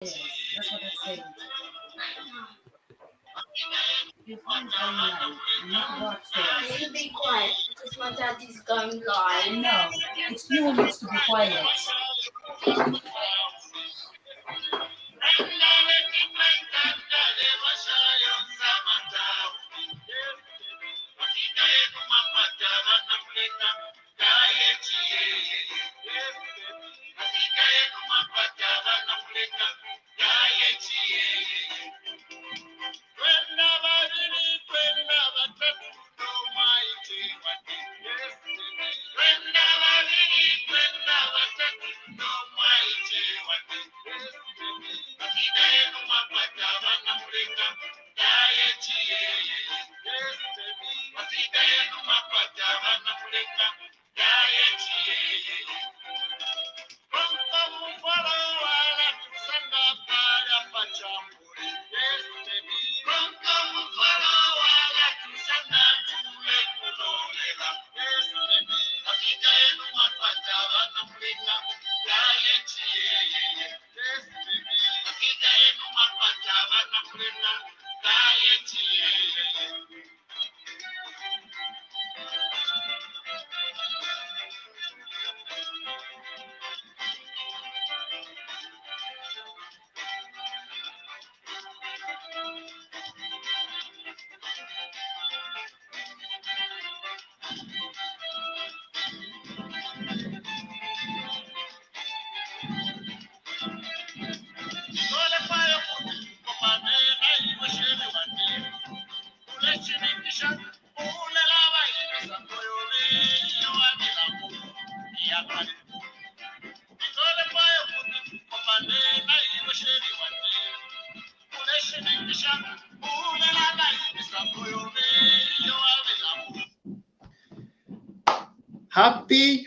Yes, that's what I said. Your phone is going live, not broadcast. Can you be quiet? Because my dad is going live. No, it's you who needs to be quiet.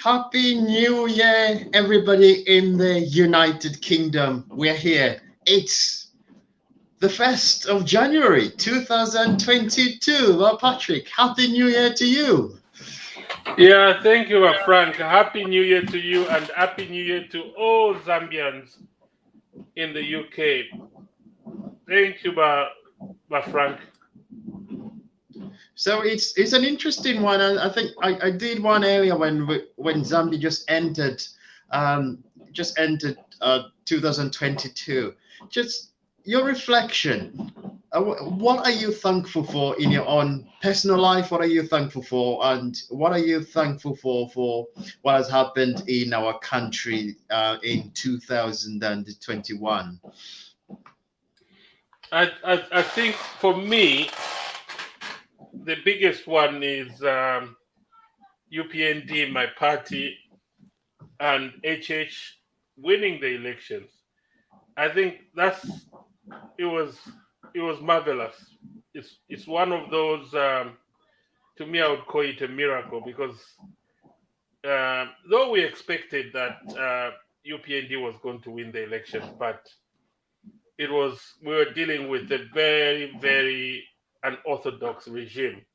Happy New Year, everybody in the United Kingdom. We're here. It's the 1st of January 2022. Well, Patrick, Happy New Year to you. Yeah, thank you, Frank. Happy New Year to you and Happy New Year to all Zambians in the UK. Thank you, Frank. So it's an interesting one. I think I did one earlier when Zambia just entered 2022. Just your reflection. What are you thankful for in your own personal life? What are you thankful for, and what are you thankful for what has happened in our country in 2021? I think for me, the biggest one is UPND, my party, and HH winning the elections. I think it was marvelous. It's one of those. To me, I would call it a miracle because though we expected that UPND was going to win the elections, but we were dealing with a very, very unorthodox regime,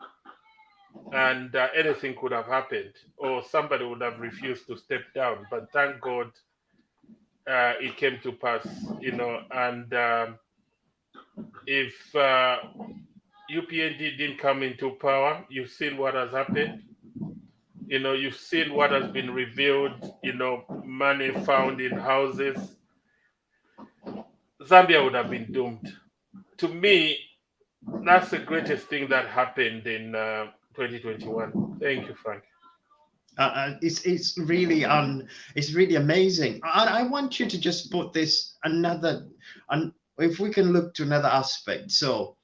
and anything could have happened, or somebody would have refused to step down. But thank God, it came to pass, And if UPND didn't come into power, you've seen what has happened. You've seen what has been revealed. Money found in houses. Zambia would have been doomed. To me, that's the greatest thing that happened in 2021. Thank you, Frank. It's really amazing. I want you to just put this if we can look to another aspect. So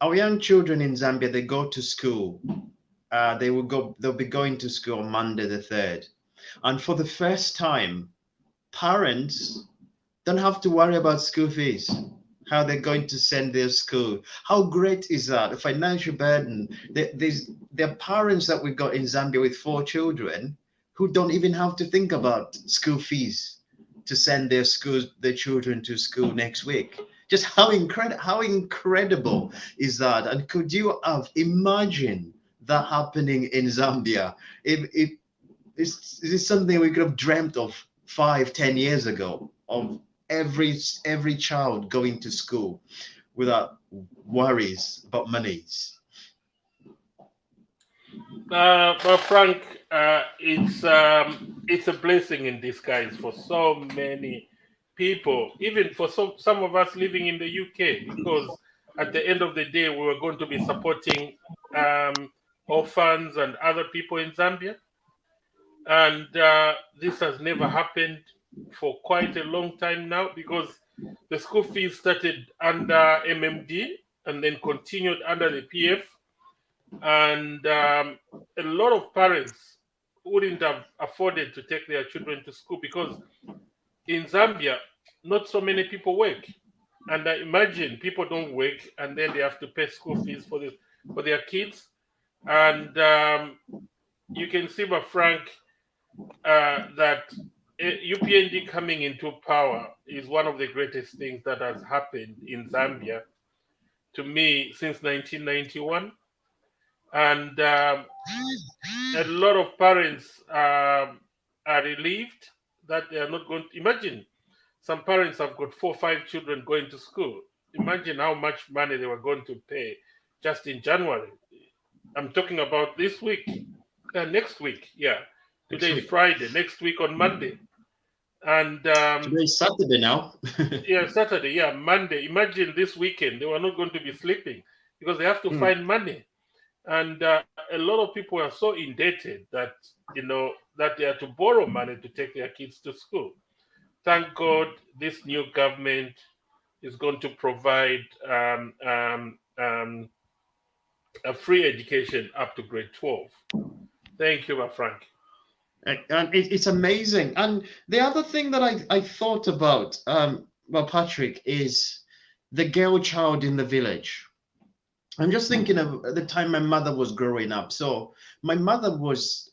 our young children in Zambia, they go to school. They'll be going to school on Monday the 3rd, and for the first time, parents don't have to worry about school fees, how they're going to send their school. How great is that? The financial burden. There are parents that we've got in Zambia with 4 children who don't even have to think about school fees to send their children to school next week. Just how incredible is that? And could you have imagined that happening in Zambia? Is this something we could have dreamt of 5-10 years ago, of every child going to school without worries about monies. But Frank, it's a blessing in disguise for so many people, even for some of us living in the UK, because at the end of the day, we were going to be supporting orphans and other people in Zambia, and this has never happened for quite a long time now, because the school fees started under MMD and then continued under the PF, and a lot of parents wouldn't have afforded to take their children to school, because in Zambia, not so many people work. And I imagine people don't work and then they have to pay school fees for their kids. And you can see, but Frank, that UPND coming into power is one of the greatest things that has happened in Zambia to me since 1991. And a lot of parents are relieved that they are not going to imagine. Some parents have got 4 or 5 children going to school. Imagine how much money they were going to pay just in January. I'm talking about this week, next week. Yeah, today is Friday. Next week on Monday, and Today's Saturday now. yeah, Saturday. Yeah, Monday. Imagine this weekend they were not going to be sleeping because they have to find money. And a lot of people are so indebted that that they have to borrow money to take their kids to school. Thank God, this new government is going to provide a free education up to grade 12. Thank you, my Frank. And it's amazing. And the other thing that I thought about, well, Patrick, is the girl child in the village. I'm just thinking of the time my mother was growing up. So my mother was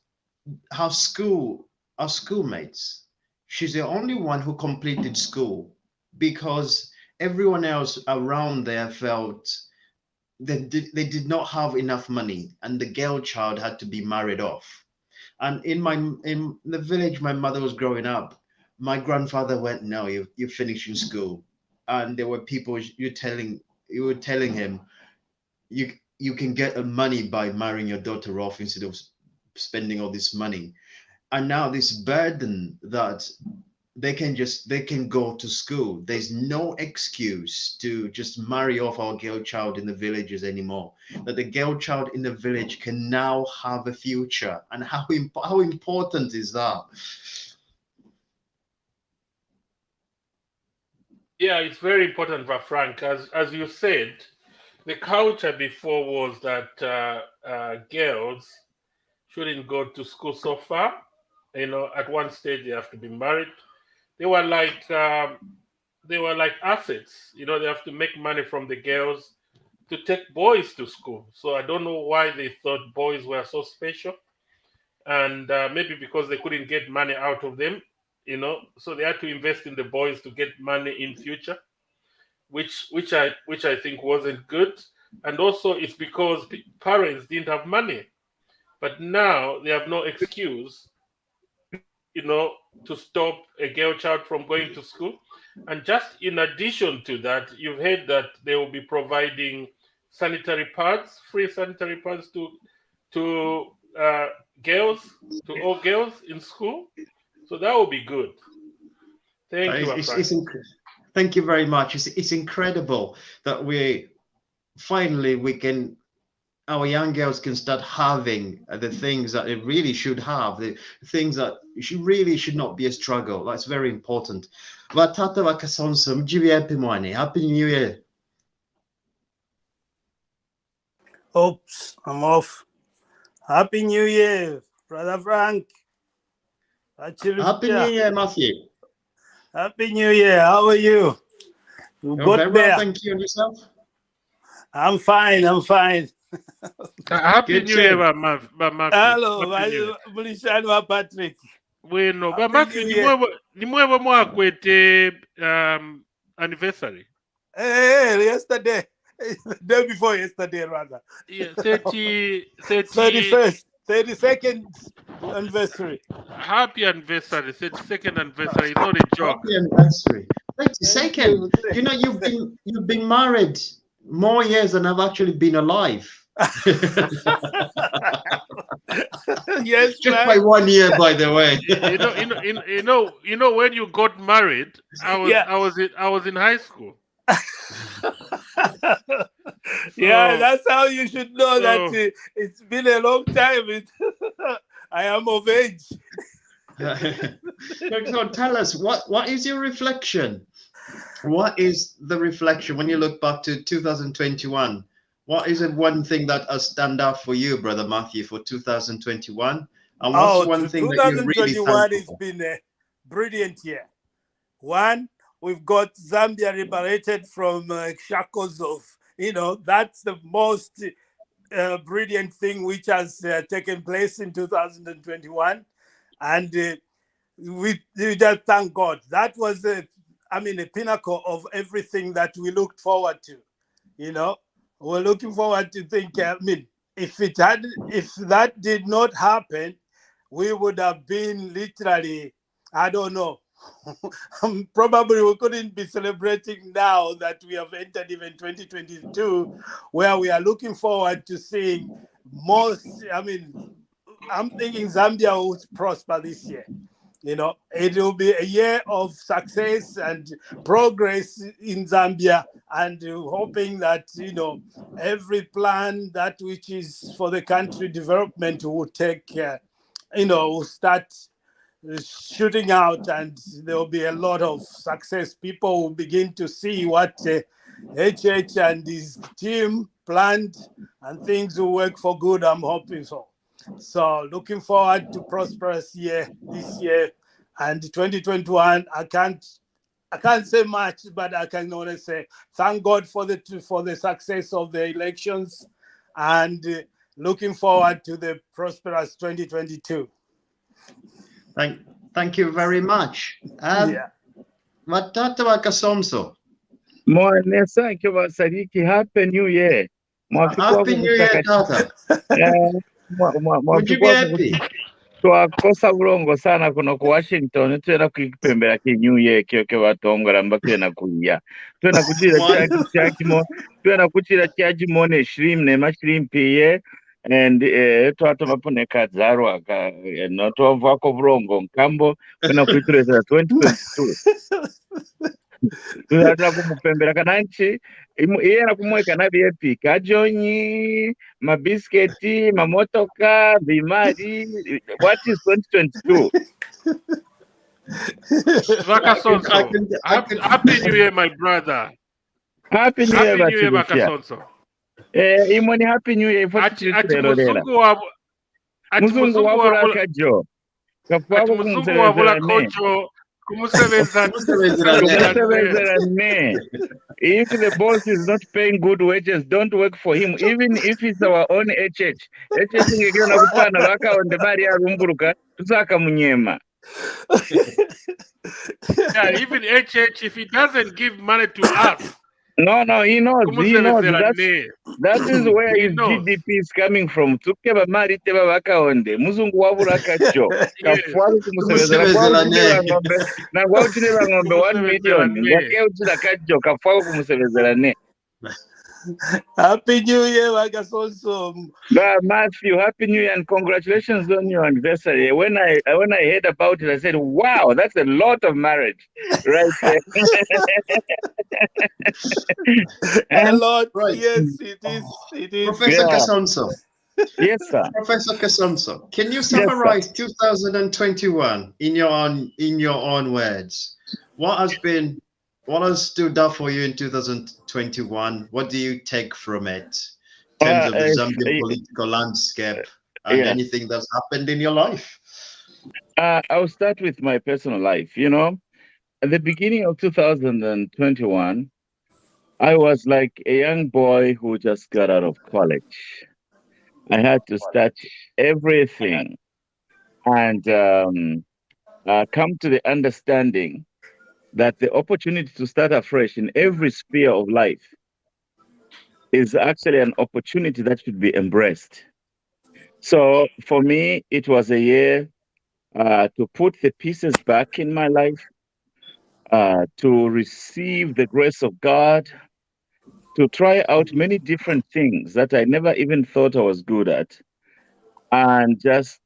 our schoolmates. She's the only one who completed school, because everyone else around there felt that they did not have enough money, and the girl child had to be married off. And in the village my mother was growing up, my grandfather went, "No, you're finishing school." And there were people you were telling him, you can get money by marrying your daughter off instead of spending all this money. And now this burden that they can go to school. There's no excuse to just marry off our girl child in the villages anymore. That the girl child in the village can now have a future. And how important is that? Yeah, it's very important, Frank. As you said, the culture before was that girls shouldn't go to school so far. At one stage they have to be married. They were like assets. They have to make money from the girls to take boys to school. So I don't know why they thought boys were so special, and maybe because they couldn't get money out of them. So they had to invest in the boys to get money in future, which I think wasn't good. And also it's because parents didn't have money, but now they have no excuse, to stop a girl child from going to school. And just in addition to that, you've heard that they will be providing free sanitary pads to girls, to all girls in school. So that will be good. Thank you, thank you very much. It's incredible that our young girls can start having the things that they really should have, the things that really should not be a struggle. That's very important. Vatata Vakasonsa, mjivi happy morning. Happy New Year. Oops, I'm off. Happy New Year, Brother Frank. Happy New Year, Matthew. Happy New Year. How are you? You got very there. Well, thank you. And yourself? I'm fine. Happy New Year, Matthew. Hello, Mlishani Patrick. Bueno, but Matthew, ni mwewe mwakwete anniversary. Yesterday. The day before yesterday, rather. Yeah, 32nd anniversary. Happy anniversary, 32nd anniversary. It's not a joke. Happy anniversary. Wait a second. You know, you've been married more years than I've actually been alive. Yes, Just man. by 1 year, by the way. When you got married, Yeah. I was in high school. Yeah, So that's how you should know that so it's been a long time. I am of age. So tell us, what is your reflection? What is the reflection when you look back to 2021? What is the one thing that has stand out for you, Brother Matthew, for 2021? And what's Oh, one thing that you're really 2021 thankful has for? been a brilliant year. One, we've got Zambia liberated from shackles of, that's the most brilliant thing which has taken place in 2021. And we just thank God. That was a pinnacle of everything that we looked forward to. We're looking forward to think. If that did not happen, we would have been literally, I don't know. Probably we couldn't be celebrating now that we have entered even 2022, where we are looking forward to seeing most. I'm thinking Zambia will prosper this year. It will be a year of success and progress in Zambia, and hoping that, every plan that which is for the country development will take, will start shooting out, and there will be a lot of success. People will begin to see what HH and his team planned, and things will work for good. I'm hoping so. So looking forward to prosperous year this year, and 2021. I can't say much, but I can only say thank God for the success of the elections, and looking forward to the prosperous 2022. Thank you very much. Yeah. Matata wa Kasomso. Mwane sanke basariki happy new year. Happy New Year, Tata. Would you be happy? Twakosa bulongo sana kuno ku Washington twena kwikipembera ki new year kyo ke batongora mba twena kuya twena kuchira chaki mone shrimp ne mashrimp ye and twato mapone kadzarwa ka no tova ko bulongo nkambo kwena kuitureza 2022 tunataka kumupembera kananchi iye nakumweka na biepi kajonyi mabisketi mamotoka bimari. What is 2022? Vakasonso. Happy New Year, my brother. Happy New Year, Vakasonso. Imoni Happy New Year. Ati muzungu wabula kajo kafuako wabula kojo kumusebezera ne. If the boss is not paying good wages, don't work for him. Even if it's our own HH ngekyo nakupana vakaonde mari yarumburuka tusaka munyema. Yeah, even HH, if he doesn't give money to us. No, he knows. That is where his GDP is coming from. Tukeba mari teba vakaonde. Muzungu wabura kacho. Kafuaru kumusebezera ng'ombe. Na kwa uchineba ng'ombe 1 million. Ngake uchina kacho. Kafuaru kumusebezera ne. Happy New Year, Vakasonso. Matthew, Happy New Year and congratulations on your anniversary. When I heard about it, I said, wow, that's a lot of marriage right there. A lot, right. Yes, it is. Professor Kasonso. Yes, sir. Professor Kasonso, can you summarize 2021 in your own words? What has stood out for you in 2021? What do you take from it in terms of the Zambian political landscape and anything that's happened in your life? I'll start with my personal life. At the beginning of 2021, I was like a young boy who just got out of college. I had to start everything and come to the understanding that the opportunity to start afresh in every sphere of life is actually an opportunity that should be embraced. So for me, it was a year to put the pieces back in my life, to receive the grace of God, to try out many different things that I never even thought I was good at, and just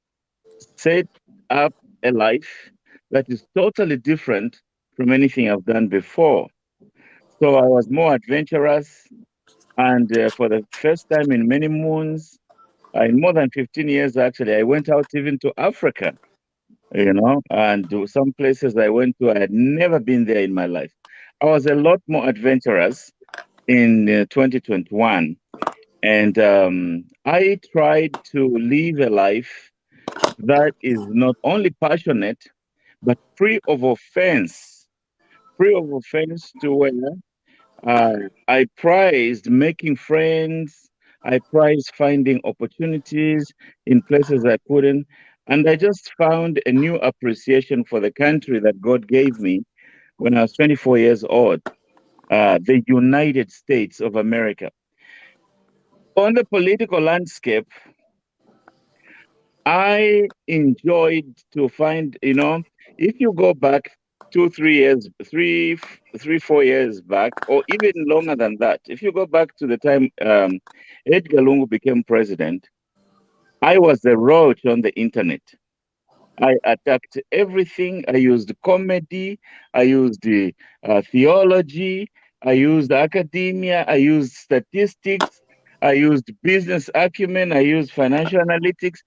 set up a life that is totally different from anything I've done before. So I was more adventurous, and for the first time in many moons, in more than 15 years actually, I went out even to Africa, and to some places I went to, I had never been there in my life. I was a lot more adventurous in 2021. And I tried to live a life that is not only passionate, but free of offense. Free of offense to where I prized making friends. I prized finding opportunities in places I couldn't. And I just found a new appreciation for the country that God gave me when I was 24 years old, the United States of America. On the political landscape, I enjoyed to find, if you go back 2, 3 years, 4 years back, or even longer than that, if you go back to the time Edgar Lungu became president, I was the roach on the internet. I attacked everything. I used comedy. I used theology. I used academia. I used statistics. I used business acumen. I used financial analytics,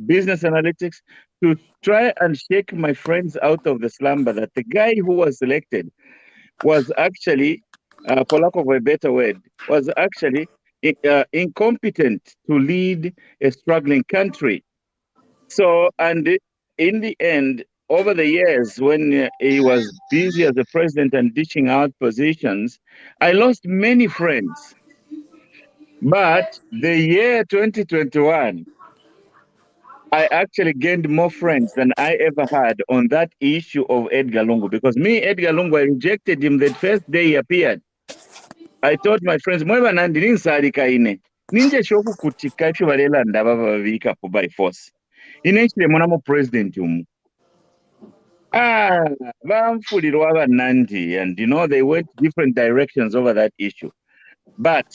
business analytics to try and shake my friends out of the slumber that the guy who was elected was actually, for lack of a better word, was actually incompetent to lead a struggling country. So, and in the end, over the years, when he was busy as a president and dishing out positions, I lost many friends. But the year 2021, I actually gained more friends than I ever had on that issue of Edgar Lungu. Because me, Edgar Lungu, I rejected him the first day he appeared. I told my friends, "Mweba nandi ninsaalika ine. Ninja shoku kuchika ifi balela ndaba babika by force. Inechile mwanamo president umu. Bamfulirwa bannangi, and they went different directions over that issue. But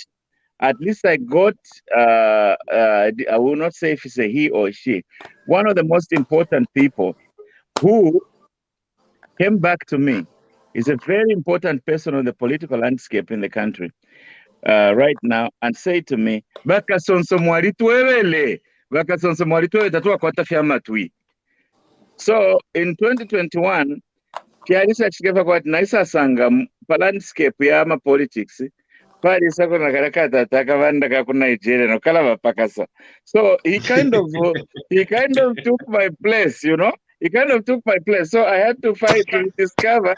at least I got, I will not say if it's a he or she, one of the most important people who came back to me is a very important person on the political landscape in the country right now and said to me, "Bakasonso mwali twebele, bakasonso mwali twebele tatuwa kwata fyama twi." So in 2021, kyali kigeva kwati naisasanga pa landscape ya politics palisa kona kalakatata akavanda kaku Nigeria nokalava pakasa. So he kind of took my place, he kind of took my place. So I had to fight to rediscover.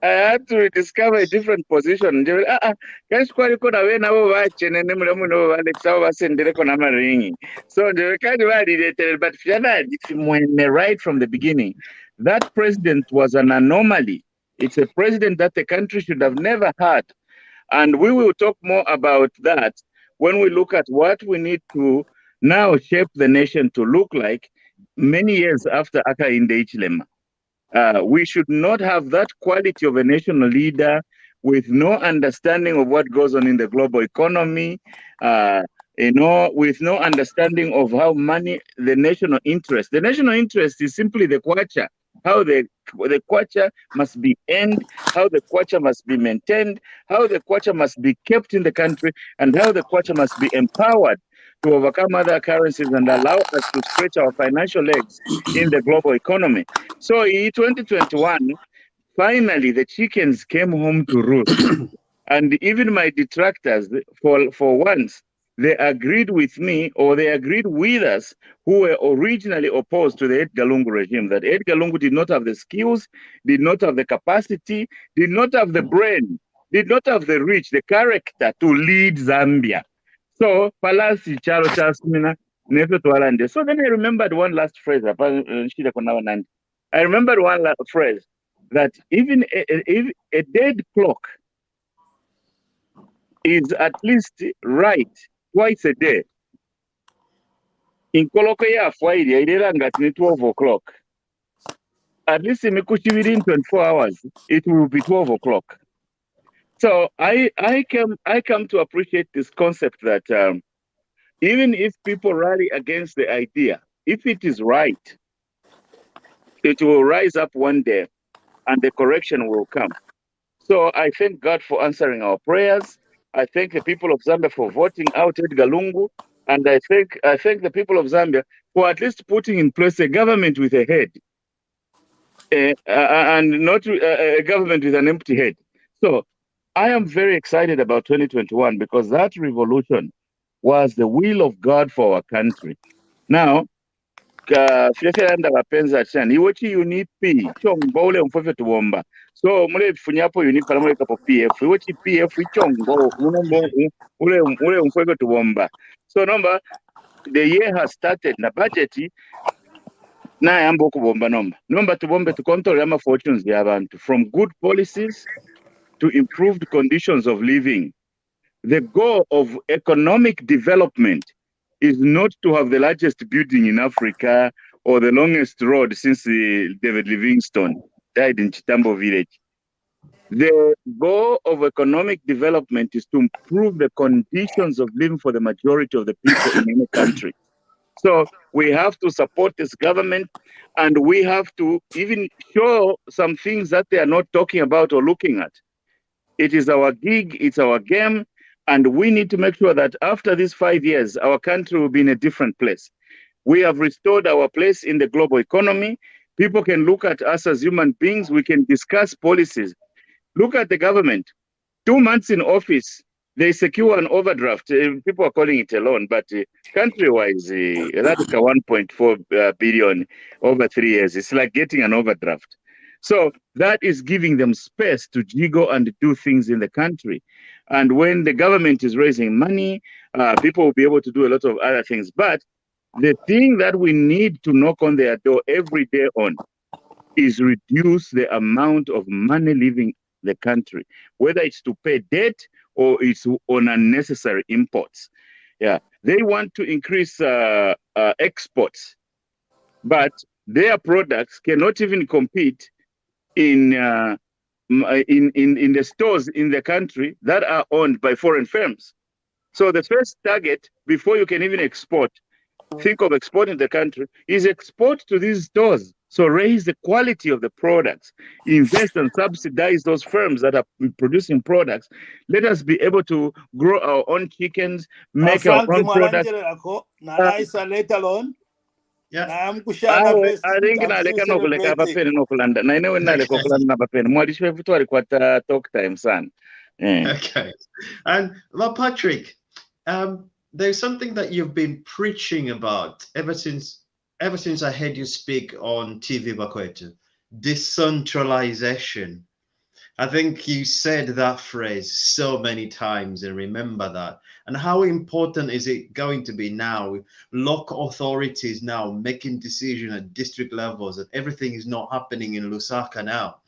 I had to rediscover a different position. Kansi kwaliko nawe nabo bachenene mulemu nabo balekisa basendereko n'amaringi. So they kind of validated, but right from the beginning, that president was an anomaly. It's a president that the country should have never had. And we will talk more about that when we look at what we need to now shape the nation to look like many years after Hakainde Hichilema. We should not have that quality of a national leader with no understanding of what goes on in the global economy, with no understanding of how money, the national interest. The national interest is simply the kwacha, how the kwacha must be earned, how the kwacha must be maintained, how the kwacha must be kept in the country, and how the kwacha must be empowered to overcome other currencies and allow us to stretch our financial legs in the global economy. So in 2021, finally the chickens came home to roost. And even my detractors, for once, they agreed with me, or they agreed with us, who were originally opposed to the Edgar Lungu regime, that Edgar Lungu did not have the skills, did not have the capacity, did not have the brain, did not have the reach, the character to lead Zambia. So, Palasi Chalo Chasmina, Nefe Tualande. So then I remembered one last phrase. I remembered one last phrase that even a dead clock is at least right twice a day. In Koloko ya Friday, I did 12 o'clock. At least in Mikuchi within 24 hours, it will be 12 o'clock. So I come to appreciate this concept that even if people rally against the idea, if it is right, it will rise up one day and the correction will come. So I thank God for answering our prayers. I thank the people of Zambia for voting out Edgar Lungu. And I thank the people of Zambia for at least putting in place a government with a head, and not a government with an empty head. So I am very excited about 2021 because that revolution was the will of God for our country. Now, fyefyanda vapenza chani iwe chiuni p chongo ule mfwefe tuwomba so mule funyapo uni pala mule kapo pf iwe chi pf chongo ule mfwefe tuwomba so nomba the year has started na budget na yamba okubomba nomba tubombe to control ama fortunes y'abantu from good policies to improved conditions of living. The goal of economic development is not to have the largest building in Africa or the longest road since David Livingstone died in Chitambo village. The goal of economic development is to improve the conditions of living for the majority of the people in any country. So we have to support this government and we have to even show some things that they are not talking about or looking at. It is our gig, it's our game, and we need to make sure that after these 5 years, our country will be in a different place. We have restored our place in the global economy. People can look at us as human beings. We can discuss policies. Look at the government. 2 months in office, they secure an overdraft. People are calling it a loan, but country-wise, that's 1.4 billion over 3 years. It's like getting an overdraft. So that is giving them space to jiggle and do things in the country. And when the government is raising money, people will be able to do a lot of other things. But the thing that we need to knock on their door every day on is reduce the amount of money leaving the country, whether it's to pay debt or it's on unnecessary imports. Yeah, they want to increase exports, but their products cannot even compete in the stores in the country that are owned by foreign firms. So the first target before you can even export, think of exporting the country, is export to these stores. So raise the quality of the products, invest and subsidize those firms that are producing products. Let us be able to grow our own chickens, make our Frank own products. Mwalanjele na isa let alone. Yeah. Na amkushana first. I think na leka nokuleka abapeni nokulanda na inewe na leka okulanda abapeni mwadishwe vitu alikwata talk time son. Okay. And well, Patrick, there's something that you've been preaching about ever since I heard you speak on TVBAKWETU, decentralization. I think you said that phrase so many times and remember that. And how important is it going to be now? Local authorities now making decisions at district levels and everything is not happening in Lusaka now.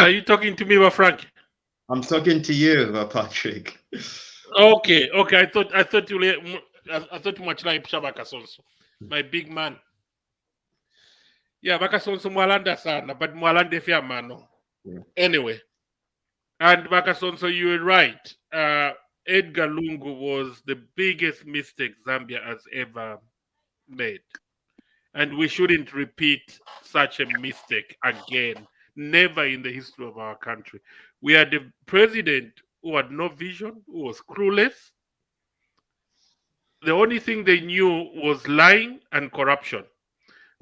Are you talking to me, Frank? I'm talking to you, Patrick. Okay. I thought you much like Bakasonso, my big man. Yeah, Bakasonso mwalanda sana, but mwalande fia mano. Yeah. Anyway, and Bakasonso, you were right. Edgar Lungu was the biggest mistake Zambia has ever made, and we shouldn't repeat such a mistake again. Never in the history of our country. We had a president who had no vision, who was clueless. The only thing they knew was lying and corruption.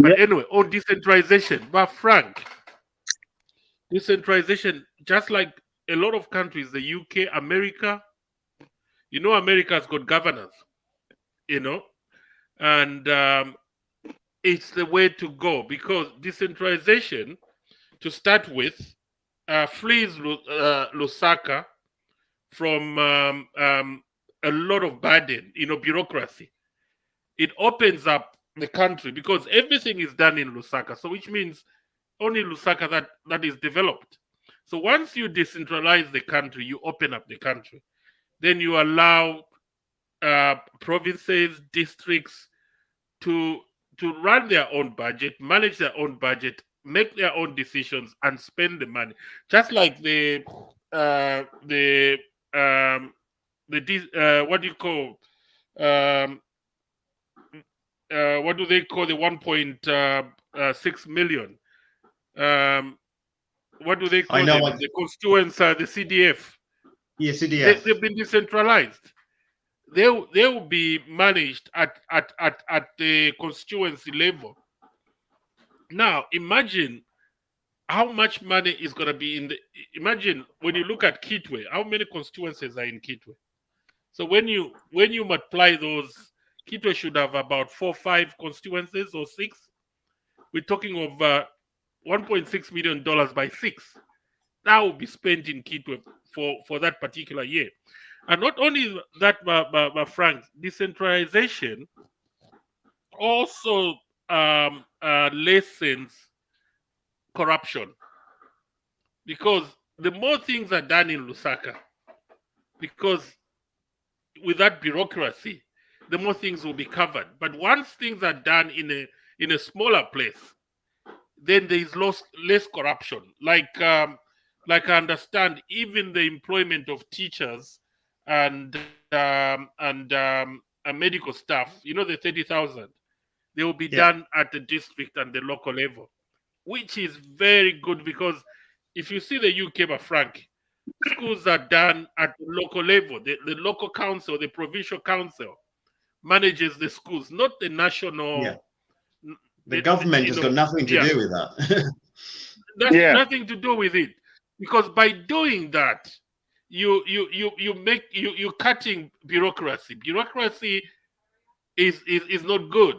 But anyway, on decentralization, but Frank, decentralization, just like a lot of countries, the UK, America, America's got governors, and it's the way to go because decentralization, to start with, frees Lusaka from a lot of burden, bureaucracy. It opens up the country because everything is done in Lusaka, so which means only Lusaka that is developed. So once you decentralize the country, you open up the country. Then you allow provinces, districts to run their own budget, manage their own budget, make their own decisions, and spend the money. Just like the what do you call um, what do they call the 1.6 million? Um, what do they I call know them? what. The constituents, the CDF. Yeah, CDF. They've been decentralized. They will be managed at the constituency level. Now imagine how much money is going to be in the. Imagine when you look at Kitwe, how many constituencies are in Kitwe? So when you multiply those, Kitwe should have about 4-5 constituencies or 6. We're talking of $1.6 million by 6. That will be spent in Kitwe for that particular year. And not only that, but Frank, decentralization also lessens corruption, because the more things are done in Lusaka, because with that bureaucracy, the more things will be covered. But once things are done in a smaller place, then there is less corruption. Like I understand, even the employment of teachers and medical staff, the 30,000, they will be done at the district and the local level, which is very good, because if you see the UK, Frank, schools are done at the local level. The local council, the provincial council, manages the schools, not the national. Yeah. The government has got nothing to do with that. Nothing to do with it, because by doing that, you're cutting bureaucracy. Bureaucracy is not good.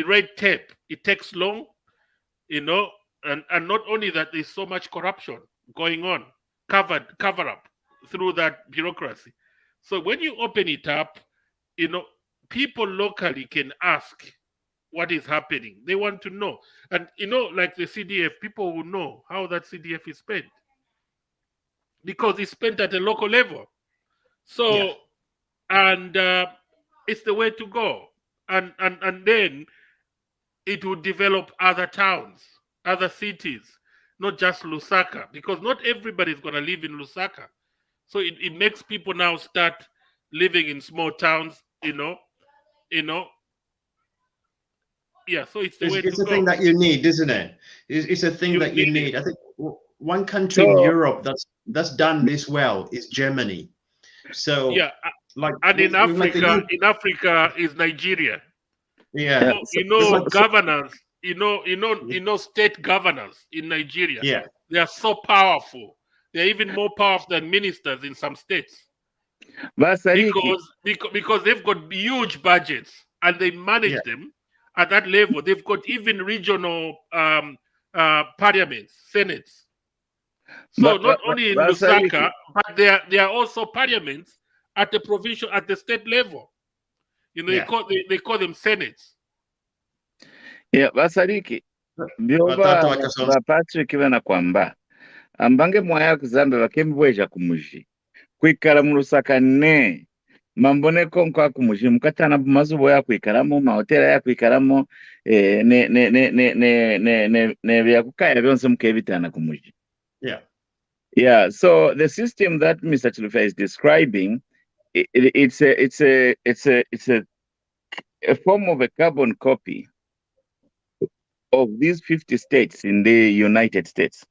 Red tape, it takes long, and not only that, there's so much corruption going on, cover up through that bureaucracy. So when you open it up, people locally can ask what is happening. They want to know. And like the CDF, people will know how that CDF is spent, because it's spent at a local level. So and it's the way to go. And then it will develop other towns, other cities, not just Lusaka, because not everybody is going to live in Lusaka. So it makes people now start living in small towns, Yeah, so it's the way to go. It's a thing that you need, isn't it? It's a thing that you need. I think one country in Europe that's done this well is Germany. So and in Africa is Nigeria. Yeah, governors, state governors in Nigeria. Yeah, they are so powerful. They're even more powerful than ministers in some states. Because they've got huge budgets and they manage them at that level. They've got even regional parliaments, senates. So not only in Lusaka, but there are also parliaments at the provincial, at the state level. They call them senates. Yeah, Basariki. Byoba Patrick bana kwamba ambange mwaya kuzambe bakembweja kumuji kwikala mu Lusaka ne mamboneko nkwa kumuji mukatana mazubo ya kwikaramo mahotela ya kwikaramo ne byakukaya byonse mukebitana kumuji. Yeah, so the system that Mr. Chilufa is describing, it's a form of a carbon copy of these 50 states in the United States.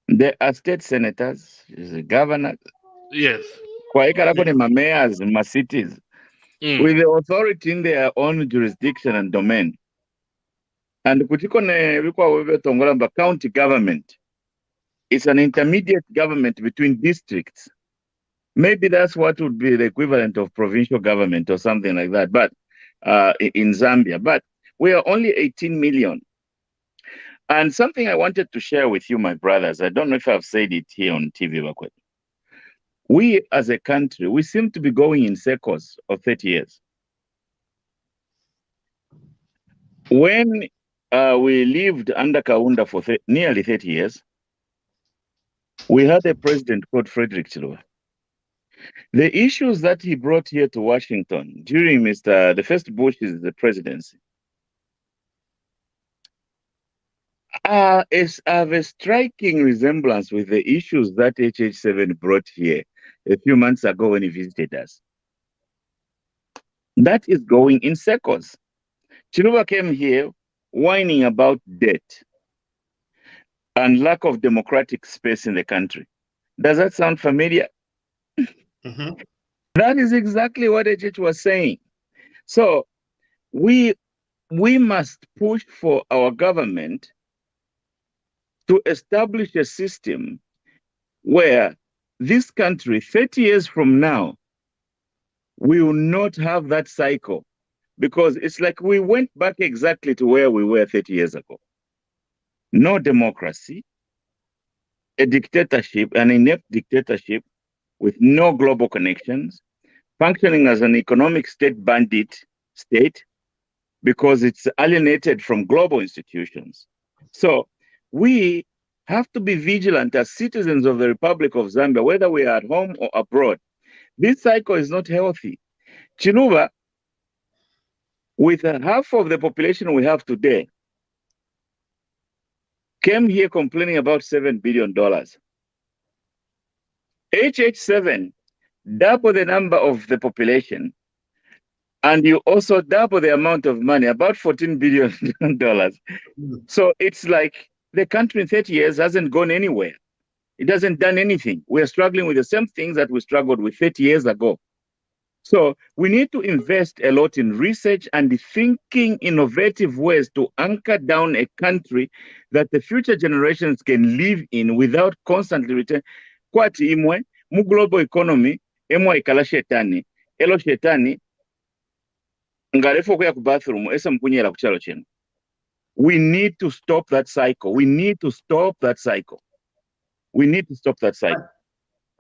There are state senators, governors. Yes. Mayors, cities, with the authority in their own jurisdiction and domain. And county government is an intermediate government between districts. Maybe that's what would be the equivalent of provincial government or something like that, but in Zambia. But we are only 18 million. And something I wanted to share with you, my brothers, I don't know if I've said it here on TVBAKWETU. We as a country, we seem to be going in circles of 30 years. When we lived under Kaunda for nearly 30 years, we had a president called Frederick Chiluba. The issues that he brought here to Washington during the first Bush's presidency have a striking resemblance with the issues that HH7 brought here a few months ago when he visited us. That is going in circles. Chiluba came here whining about debt and lack of democratic space in the country. Does that sound familiar? Mhm. That is exactly what HH was saying. So we must push for our government to establish a system where this country, 30 years from now, we will not have that cycle, because it's like we went back exactly to where we were 30 years ago. No democracy, a dictatorship, an inept dictatorship with no global connections, functioning as an economic state bandit state because it's alienated from global institutions. So we have to be vigilant as citizens of the Republic of Zambia, whether we are at home or abroad. This cycle is not healthy. Chiluba, with half of the population we have today, came here complaining about $7 billion. HH7 double the number of the population, and you also double the amount of money, about $14 billion. So it's like the country in 30 years hasn't gone anywhere. It hasn't done anything. We're struggling with the same things that we struggled with 30 years ago. So we need to invest a lot in research and thinking innovative ways to anchor down a country that the future generations can live in without constantly returning. Kwati imwe, mu global economy, emwe ikala shetani, elo shetani, ngalefo kuya ku bathroom, esa mpunyela kuchalo chenu. We need to stop that cycle. We need to stop that cycle. We need to stop that cycle.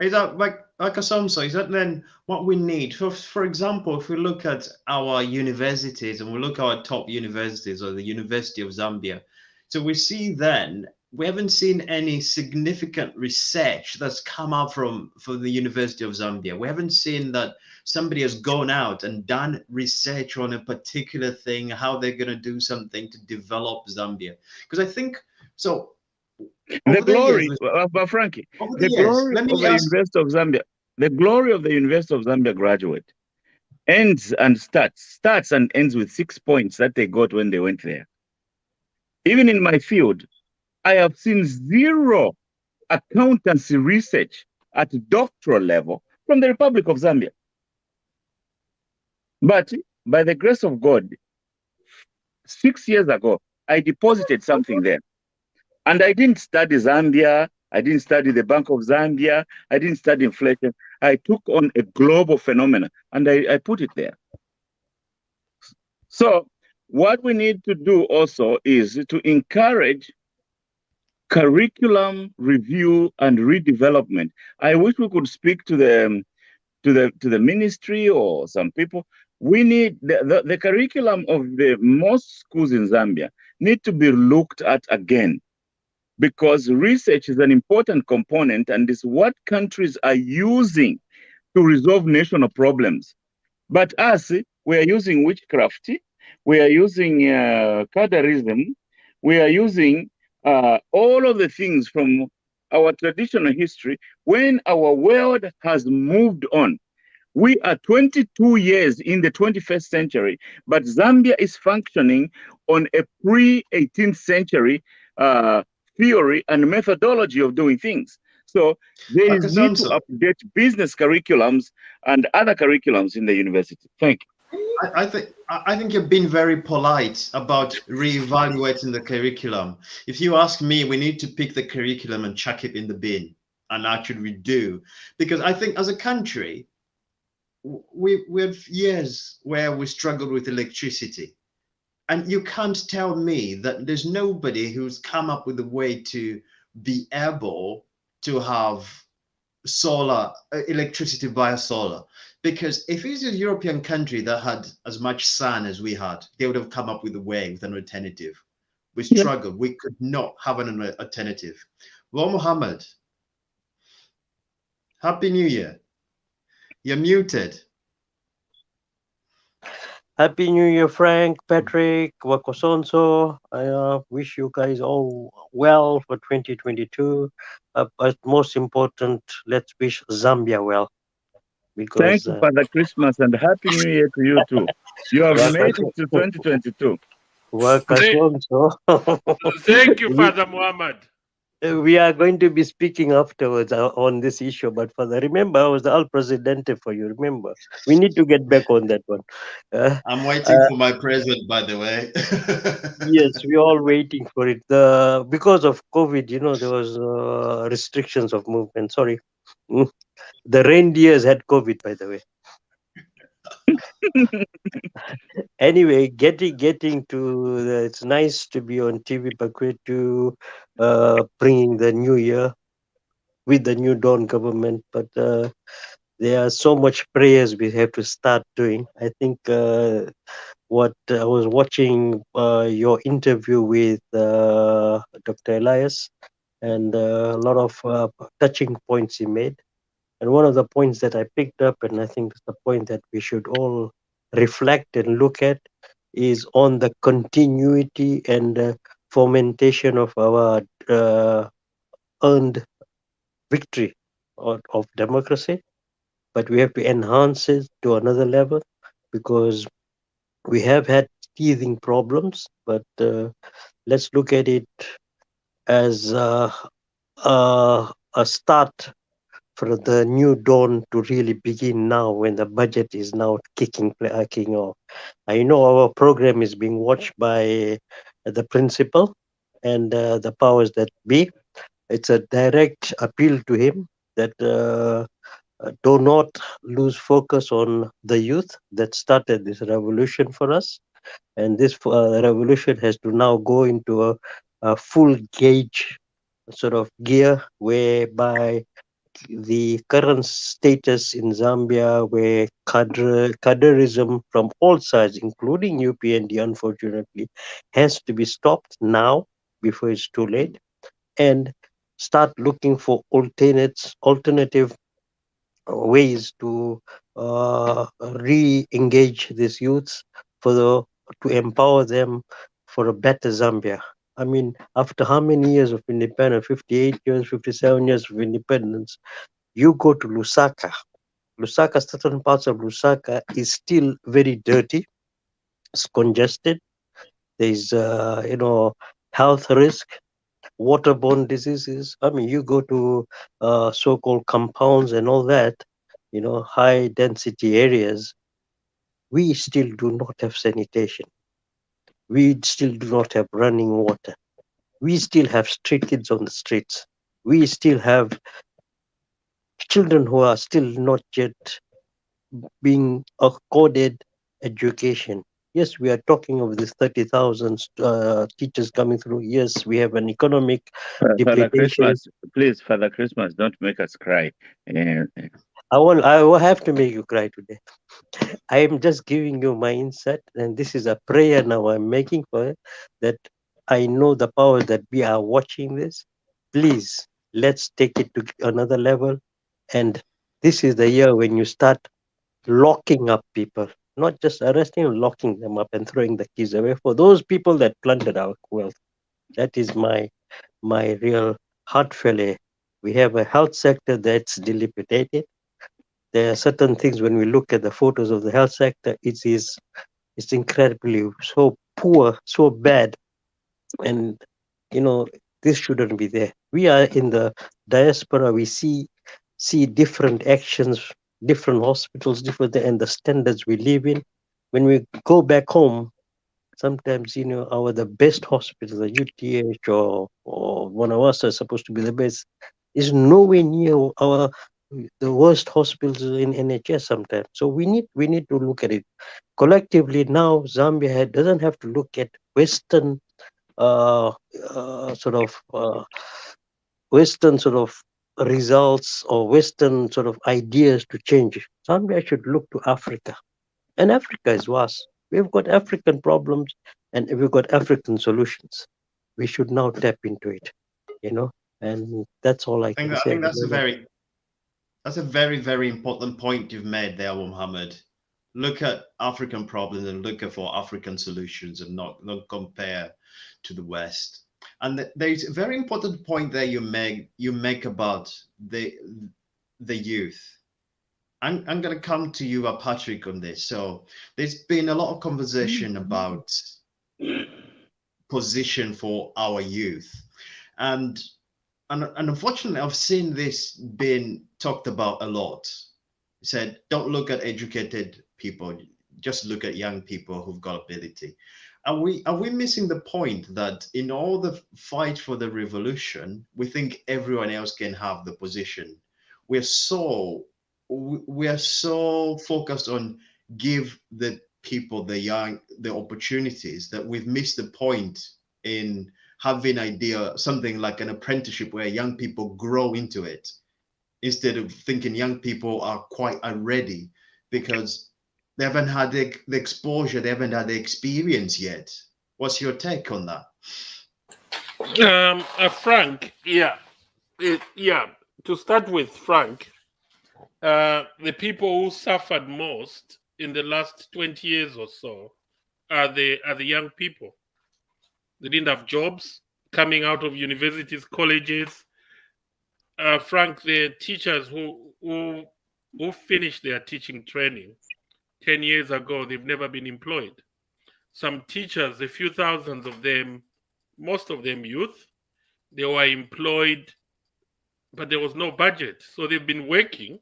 Is that like Asomso? Is that then what we need? For example, if we look at our universities and we look at our top universities or the University of Zambia, so we see then we haven't seen any significant research that's come out from the University of Zambia. We haven't seen that somebody has gone out and done research on a particular thing, how they're going to do something to develop Zambia. Because I think so. The glory, but Frankie, the glory let of me the ask. University of Zambia, the glory of the University of Zambia graduate ends and starts and ends with 6 points that they got when they went there. Even in my field, I have seen zero accountancy research at doctoral level from the Republic of Zambia. But by the grace of God, 6 years ago, I deposited something there. And I didn't study Zambia. I didn't study the Bank of Zambia. I didn't study inflation. I took on a global phenomenon and I put it there. So what we need to do also is to encourage curriculum review and redevelopment. I wish we could speak to the ministry or some people. We need the curriculum of the most schools in Zambia need to be looked at again, because research is an important component and is what countries are using to resolve national problems. But us, we are using witchcraft, we are using cadarism, we are using all of the things from our traditional history when our world has moved on. We are 22 years in the 21st century, but Zambia is functioning on a pre-18th century theory and methodology of doing things. So there is need to update business curriculums and other curriculums in the university. Thank you. I think you've been very polite about reevaluating the curriculum. If you ask me, we need to pick the curriculum and chuck it in the bin, and actually we do, because I think as a country, we have years where we struggled with electricity. And you can't tell me that there's nobody who's come up with a way to be able to have solar electricity via solar. Because if it's a European country that had as much sun as we had, they would have come up with a way, with an alternative. We struggled. Yeah. We could not have an alternative. Well, Muhammad, Happy New Year. You're muted. Happy New Year, Frank, Patrick, Wakosonso. I wish you guys all well for 2022. But most important, let's wish Zambia well Thank because you, Father Christmas, and Happy New Year to you too. You have made it to 2022. Thank, Wakosonso. thank you, we, Father Muhammad. we are going to be speaking afterwards on this issue. But remember, I was the Al Presidente for you. Remember, we need to get back on that one. Uh, I'm waiting uh, for my present, by the way. Yes, we're all waiting for it. Because of COVID, there was restrictions of movement. Sorry. Mm. The reindeers had COVID, by the way. Anyway, getting to it's nice to be on TVBAKWETU, bringing the new year with the new Dawn government. But there are so much prayers we have to start doing. I think what I was watching your interview with Dr. Elias, and a lot of touching points he made. And one of the points that I picked up, and I think it's the point that we should all reflect and look at, is on the continuity and fomentation of our earned victory of democracy. But we have to enhance it to another level because we have had teething problems. But let's look at it as a start for the new dawn to really begin now when the budget is now kicking off. I know our program is being watched by the principal and the powers that be. It's a direct appeal to him that do not lose focus on the youth that started this revolution for us. And this revolution has to now go into a full gauge sort of gear whereby the current status in Zambia, where cadreism from all sides, including UPND, unfortunately, has to be stopped now before it's too late, and start looking for alternative ways to re-engage these youths to empower them for a better Zambia. I mean, after how many years of independence? 58 years, 57 years of independence. You go to Lusaka. Certain parts of Lusaka is still very dirty. It's congested. There's, health risk, waterborne diseases. I mean, you go to so-called compounds and all that, high density areas. We still do not have sanitation. We still do not have running water. We still have street kids on the streets. We still have children who are still not yet being accorded education. Yes, we are talking of this 30,000 teachers coming through. Yes, we have an economic Father depletion. Christmas, please, Father Christmas, don't make us cry. Eh, I will have to make you cry today. I am just giving you my insight, and this is a prayer now I'm making for it, that I know the powers that we are watching this. Please, let's take it to another level. And this is the year when you start locking up people, not just arresting, locking them up and throwing the keys away for those people that plundered our wealth. That is my real heartfelt. We have a health sector that's dilapidated. There are certain things when we look at the photos of the health sector, it's incredibly so poor, so bad, and this shouldn't be there. We are in the diaspora. We see different actions, different hospitals, different, and the standards we live in. When we go back home, sometimes our the best hospital, the UTH or one of us are supposed to be the best, is nowhere near our the worst hospitals in NHS sometimes. So we need to look at it collectively now. Zambia doesn't have to look at Western uh, sort of Western sort of results or Western sort of ideas to change. Zambia should look to Africa, and Africa is vast. We've got African problems and we've got African solutions. We should now tap into it, and that's all I I think can I say think at the moment. That's a very, very important point you've made there, Mohammed. Look at African problems and look for African solutions and not compare to the West. And there's a very important point there you make about the youth. I'm going to come to you, Patrick, on this. So there's been a lot of conversation about position for our youth, and and unfortunately, I've seen this being talked about a lot. Said, don't look at educated people, just look at young people who've got ability. Are we missing the point that in all the fight for the revolution, we think everyone else can have the position? We're so we are so focused on give the people, the young, the opportunities, that we've missed the point in having idea something like an apprenticeship where young people grow into it, instead of thinking young people are quite unready because they haven't had the exposure, they haven't had the experience yet. What's your take on that? Frank, yeah, yeah. To start with, Frank, the people who suffered most in the last 20 years or so are the young people. They didn't have jobs coming out of universities, colleges. Frank, the teachers who finished their teaching training 10 years ago, they've never been employed. Some teachers, a few thousands of them, most of them youth, they were employed, but there was no budget. So they've been working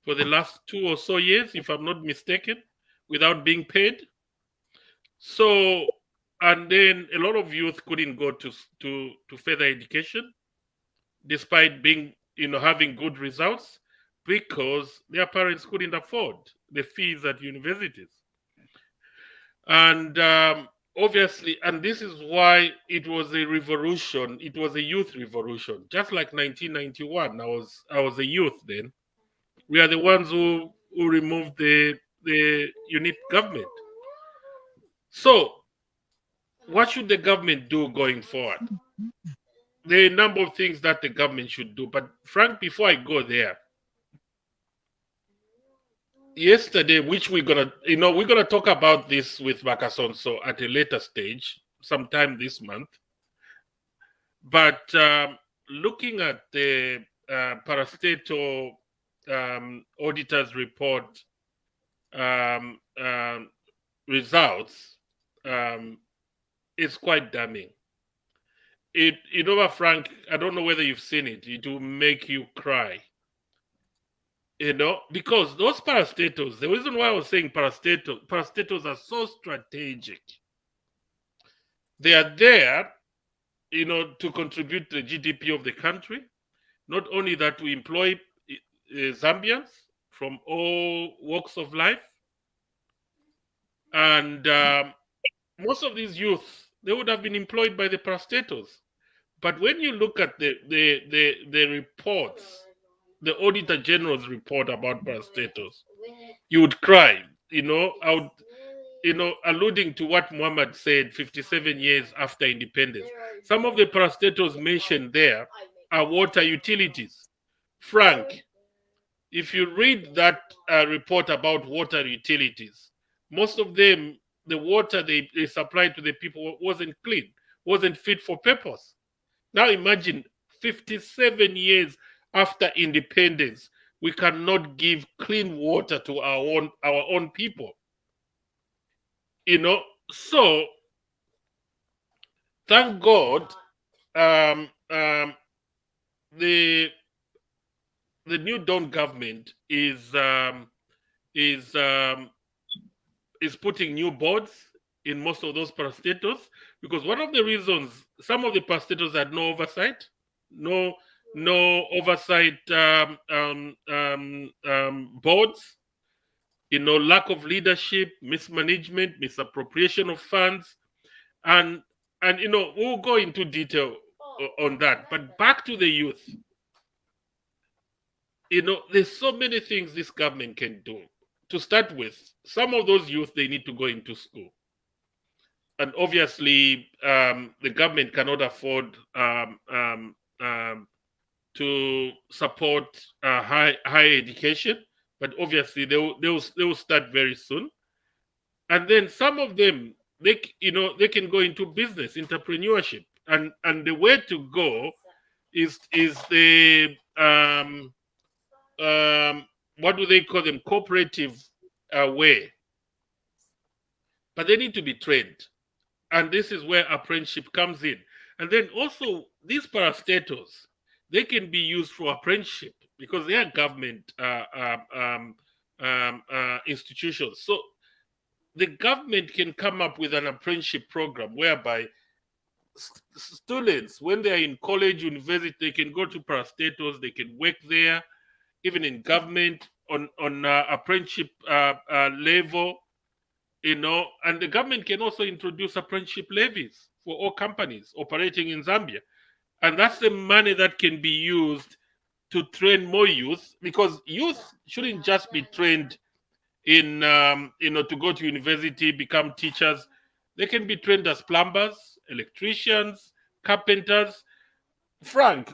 for the last 2 or so years, if I'm not mistaken, without being paid. So, and then a lot of youth couldn't go to further education, despite being, having good results, because their parents couldn't afford the fees at universities. And obviously, and this is why it was a revolution. It was a youth revolution, just like 1991. I was a youth then. We are the ones who removed the unit government. So, what should the government do going forward? There are a number of things that the government should do. But Frank, before I go there, yesterday, which we're gonna talk about this with Bakasonso at a later stage, sometime this month. But looking at the parastatal auditor's report results, it's quite damning. Frank, I don't know whether you've seen it. It will make you cry. Because those parastatals, the reason why I was saying parastatals are so strategic. They are there, to contribute to the GDP of the country. Not only that, we employ Zambians from all walks of life. And most of these youth, they would have been employed by the parastatals. But when you look at the reports, the Auditor General's report about parastatals, you would cry. Alluding to what Muhammad said 57 years after independence. Some of the parastatals mentioned there are water utilities. Frank, if you read that report about water utilities, most of them, the water they supplied to the people wasn't clean, wasn't fit for purpose. Now imagine 57 years after independence, we cannot give clean water to our own people. So thank God, the new Dawn government is putting new boards in most of those parastatals, because one of the reasons some of the parastatals had no oversight, no oversight boards, lack of leadership, mismanagement, misappropriation of funds, and we'll go into detail on that. But back to the youth. There's so many things this government can do. To start with, some of those youth, they need to go into school. And obviously, the government cannot afford to to support higher education, but obviously they will start very soon. And then some of them, they can go into business entrepreneurship, and the way to go is the what do they call them, cooperative way, but they need to be trained, and this is where apprenticeship comes in. And then also these parastatals, they can be used for apprenticeship because they are government institutions. So the government can come up with an apprenticeship program whereby students, when they are in college, university, they can go to parastatals, they can work there, even in government on apprenticeship level, and the government can also introduce apprenticeship levies for all companies operating in Zambia. And that's the money that can be used to train more youth, because youth shouldn't just be trained in, to go to university, become teachers. They can be trained as plumbers, electricians, carpenters. Frank,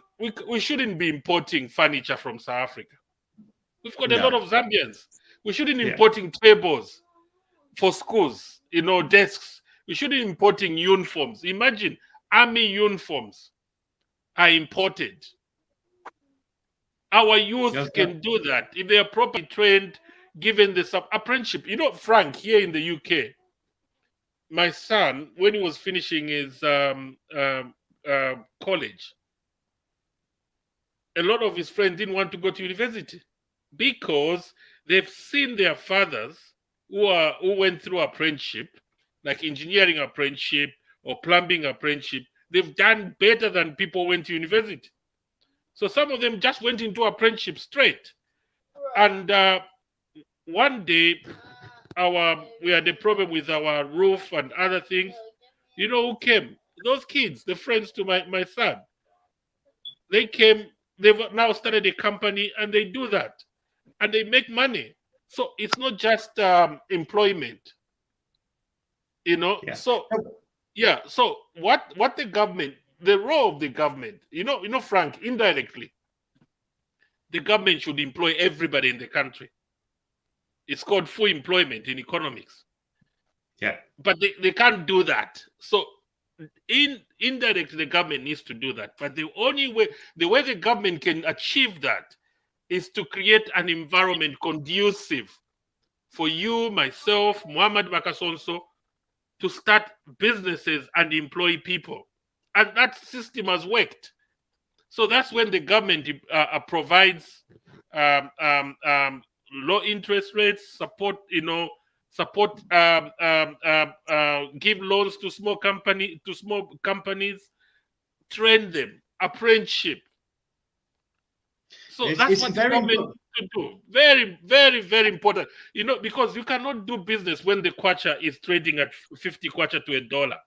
we shouldn't be importing furniture from South Africa. We've got a lot of Zambians. We shouldn't be importing tables for schools, desks. We shouldn't be importing uniforms. Imagine army uniforms are imported. Our youth can do that if they are properly trained, given the apprenticeship. Frank, here in the UK, my son, when he was finishing his college, a lot of his friends didn't want to go to university because they've seen their fathers who went through apprenticeship, like engineering apprenticeship or plumbing apprenticeship. They've done better than people who went to university. So some of them just went into apprenticeship straight. And one day, we had a problem with our roof and other things. You know who came? Those kids, the friends to my son. They came. They've now started a company, and they do that, and they make money. So it's not just employment, So So what the government, the role of the government, Frank, indirectly, the government should employ everybody in the country. It's called full employment in economics. Yeah. But they can't do that. So indirectly, the government needs to do that. But the way the government can achieve that is to create an environment conducive for you, myself, Muhammad Makasonso, to start businesses and employ people. And that system has worked. So that's when the government provides low interest rates, support, give loans to small companies, train them, apprenticeship. So that's what the government to do. Very, very, very important. Because you cannot do business when the kwacha is trading at 50 kwacha to $1.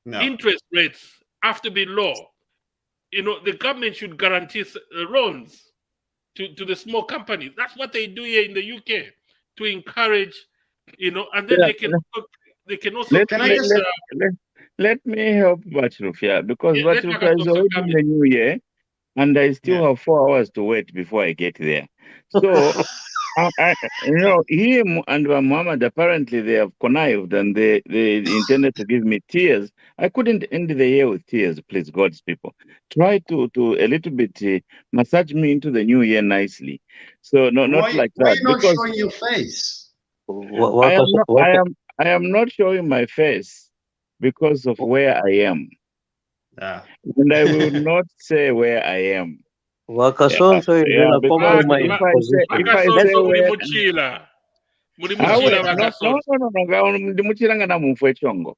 No. Interest rates have to be low. The government should guarantee loans to the small companies. That's what they do here in the UK to encourage, and then they can also. Let me help Batrufia, because Batrufia is already in the new year, and I still have 4 hours to wait before I get there. So, him and Muhammad, apparently they have connived and they intended to give me tears. I couldn't end the year with tears, please, God's people. Try to a little bit massage me into the new year nicely. So, not like that. Why are you not showing your face? I am not showing my face because of where I am. And I will not say where I am. Wakasonso is in a compromised position. Ndimuchilanga na mumfwe chongo.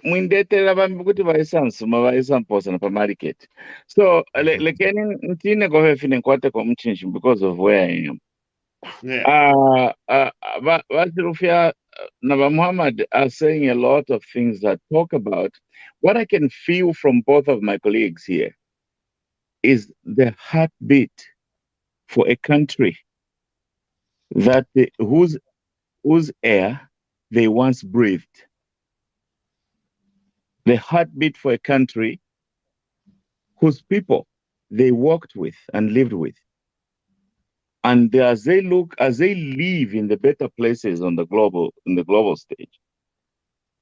Mwindetera vambi kuti vaisansuma vaisamposa pa market. So lekeni ntine kofefine nkwate kwa mchinchi because of where I am. Vasirufia Nava Muhammad are saying a lot of things that talk about what I can feel from both of my colleagues here is the heartbeat for a country that whose air they once breathed. The heartbeat for a country whose people they worked with and lived with. And as they live in the better places on the global stage,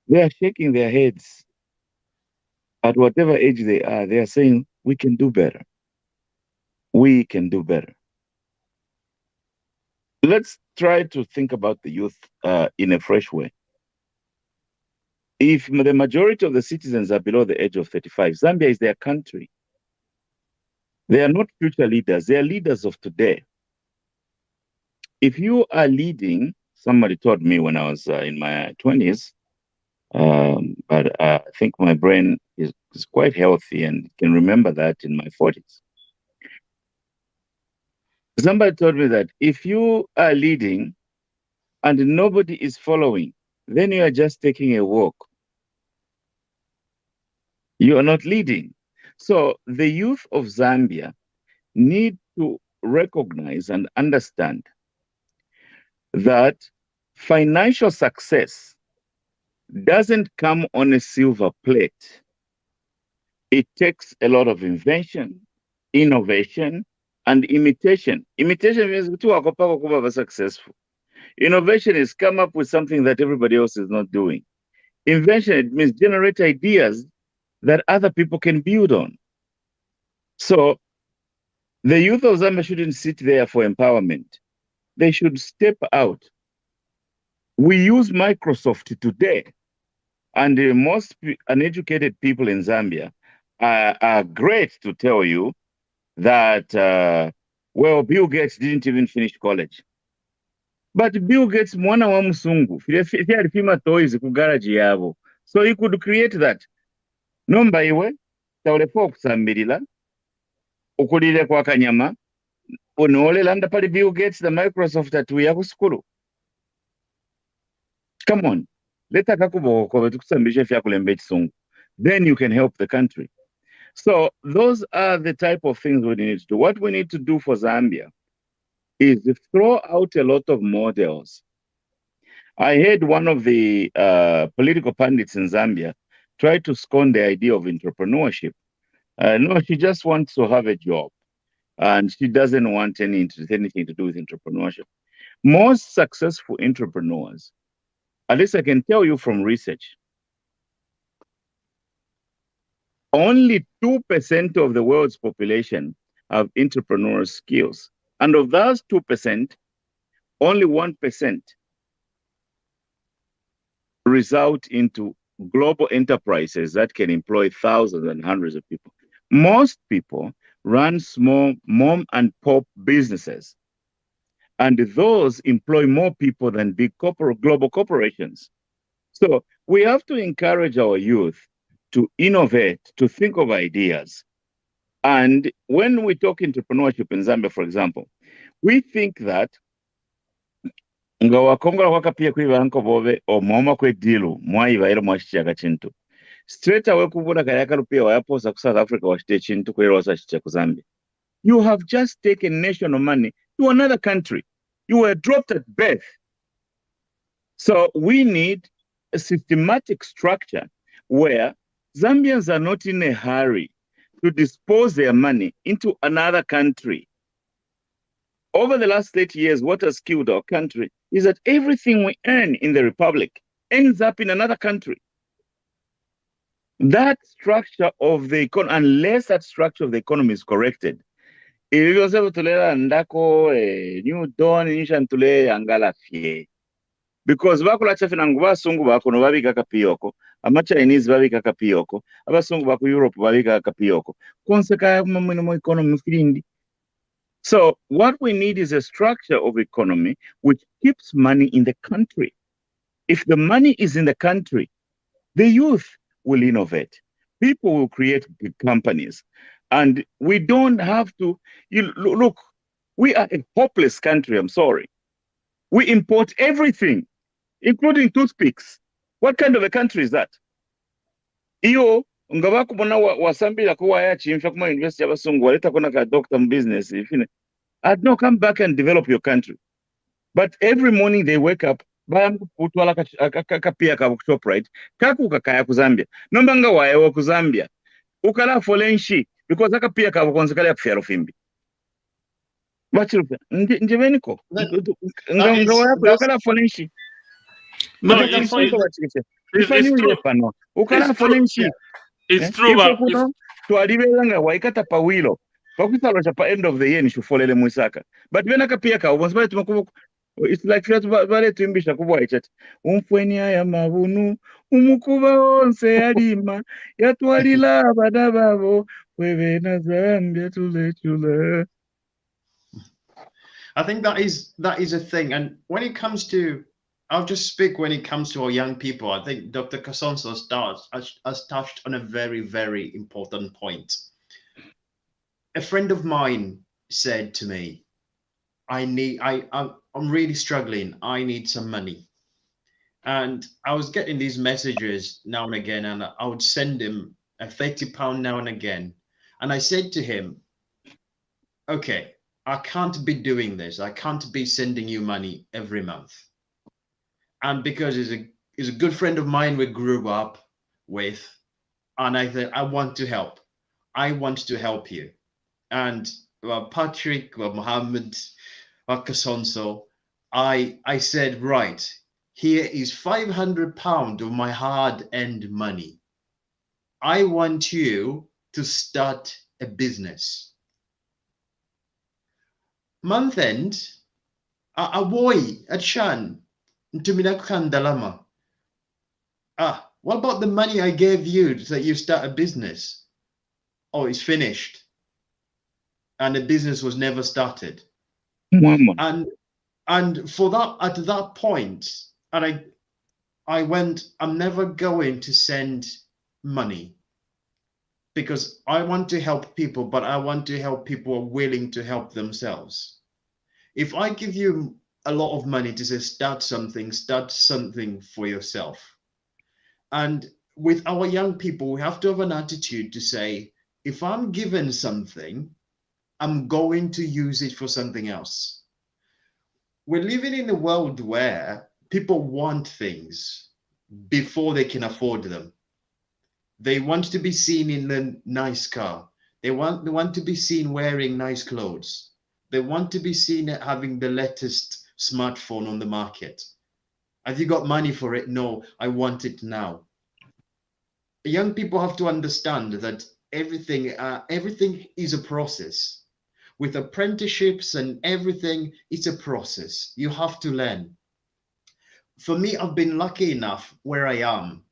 they are shaking their heads. At whatever age they are saying, we can do better. We can do better. Let's try to think about the youth in a fresh way. If the majority of the citizens are below the age of 35, Zambia is their country. They are not future leaders, they are leaders of today. If you are leading, somebody told me when I was in my 20s, but I think my brain is quite healthy and can remember that in my 40s. Somebody told me that if you are leading and nobody is following, then you are just taking a walk. You are not leading. So the youth of Zambia need to recognize and understand that financial success doesn't come on a silver plate. It takes a lot of invention, innovation, and imitation. Imitation means to successful. Innovation is come up with something that everybody else is not doing. Invention, it means generate ideas that other people can build on. So the youth of Zambia shouldn't sit there for empowerment. They should step out. We use Microsoft today, and most uneducated people in Zambia are great to tell you that, well, Bill Gates didn't even finish college. But Bill Gates, mwana wa musungu, alipima toys ku garage yabo. So he could create that. Nomba iwe, taulefa okusambirira, okulire kwa kanyama, onolela nda pali Bill Gates the Microsoft atuya ku skulu. Come on. Leta kakuboko tukusambisha fya kulembe chisungu. Then you can help the country. So those are the type of things we need to do. What we need to do for Zambia is to throw out a lot of models. I heard one of the political pundits in Zambia try to scorn the idea of entrepreneurship. No, she just wants to have a job, and she doesn't want anything to do with entrepreneurship. Most successful entrepreneurs, at least I can tell you from research, only 2% of the world's population have entrepreneurial skills. And of those 2%, only 1% result into global enterprises that can employ thousands and hundreds of people. Most people run small mom and pop businesses, and those employ more people than big global corporations. So we have to encourage our youth to innovate, to think of ideas. And when we talk entrepreneurship in Zambia, for example, we think that nga wakongola kwakapia kwiba nko bobe omoma kwe dilu mwaiba ero mwashichaka chintu straight away kubona kayaka rupia wayaposa ku South Africa washite chintu kwero wasashicha ku Zambia. You have just taken national money to another country. You were dropped at birth. So we need a systematic structure where Zambians are not in a hurry to dispose their money into another country. Over the last 30 years, what has killed our country is that everything we earn in the Republic ends up in another country. That structure of the economy, unless that structure of the economy is corrected, because bakula chafina ngubasungu bako no babika kapiyoko, ama Chinese babika kapiyoko, abasungu bako Europe babika kapiyoko. Konseka mu economy filindi. So what we need is a structure of economy which keeps money in the country. If the money is in the country, the youth will innovate. People will create big companies. And we don't have to, look, we are a hopeless country, I'm sorry. We import everything, including toothpicks. What kind of a country is that? Iyo, ngabaku mwana wasambila kuwa ya chimfa kuma university abasungu waleta kuna ka doctor business ifine. I'd no come back and develop your country. But every morning they wake up, bayam kutwala kapia ka workshop, right? Kaku kakaya ku Zambia. Nombanga wae wa ku Zambia. Ukala folenshi because akapiya kabo konse kali akufyalo fimbi bachiro njeveniko ngawa yako yokala fonenshi No, ata it's, kamfunga bachikise it's ifanyuye true. pano It's ukala true. fonenshi It's true, ifo but kuno twalibelanga waikata pawilo pakwisalo cha pa end of the year nishufolele mwisaka but vena kapiya kawo bonse bale tumakubo it's like flat bale tuimbisha kubwa ichati umfweni aya mabunu umukuba onse yalima yatwalila abana babo kwebena Zambia tulechula. I think that is a thing. And when it comes to, I'll just speak when it comes to our young people. I think Dr. Kasonso has touched on a very, very important point. A friend of mine said to me, I'm really struggling. I need some money. And I was getting these messages now and again, and I would send him a £30 now and again. And I said to him, okay, I can't be doing this. I can't be sending you money every month. And because he's a good friend of mine we grew up with, and I said, I want to help. I want to help you. And Patrick, Mohammed, Kasonso, I said, right, here is £500 of my hard-earned money. I want you to start a business. Month end, a boy, a chan, Dalama. What about the money I gave you so that you start a business? Oh, it's finished. And the business was never started. And for that, at that point, and I went, I'm never going to send money because I want to help people, but I want to help people who are willing to help themselves. If I give you a lot of money to say, start something for yourself. And with our young people, we have to have an attitude to say, if I'm given something, I'm going to use it for something else. We're living in a world where people want things before they can afford them. They want to be seen in a nice car. They want to be seen wearing nice clothes. They want to be seen having the latest smartphone on the market. Have you got money for it? No, I want it now. Young people have to understand that everything is a process. With apprenticeships and everything, it's a process. You have to learn. For me, I've been lucky enough where I am.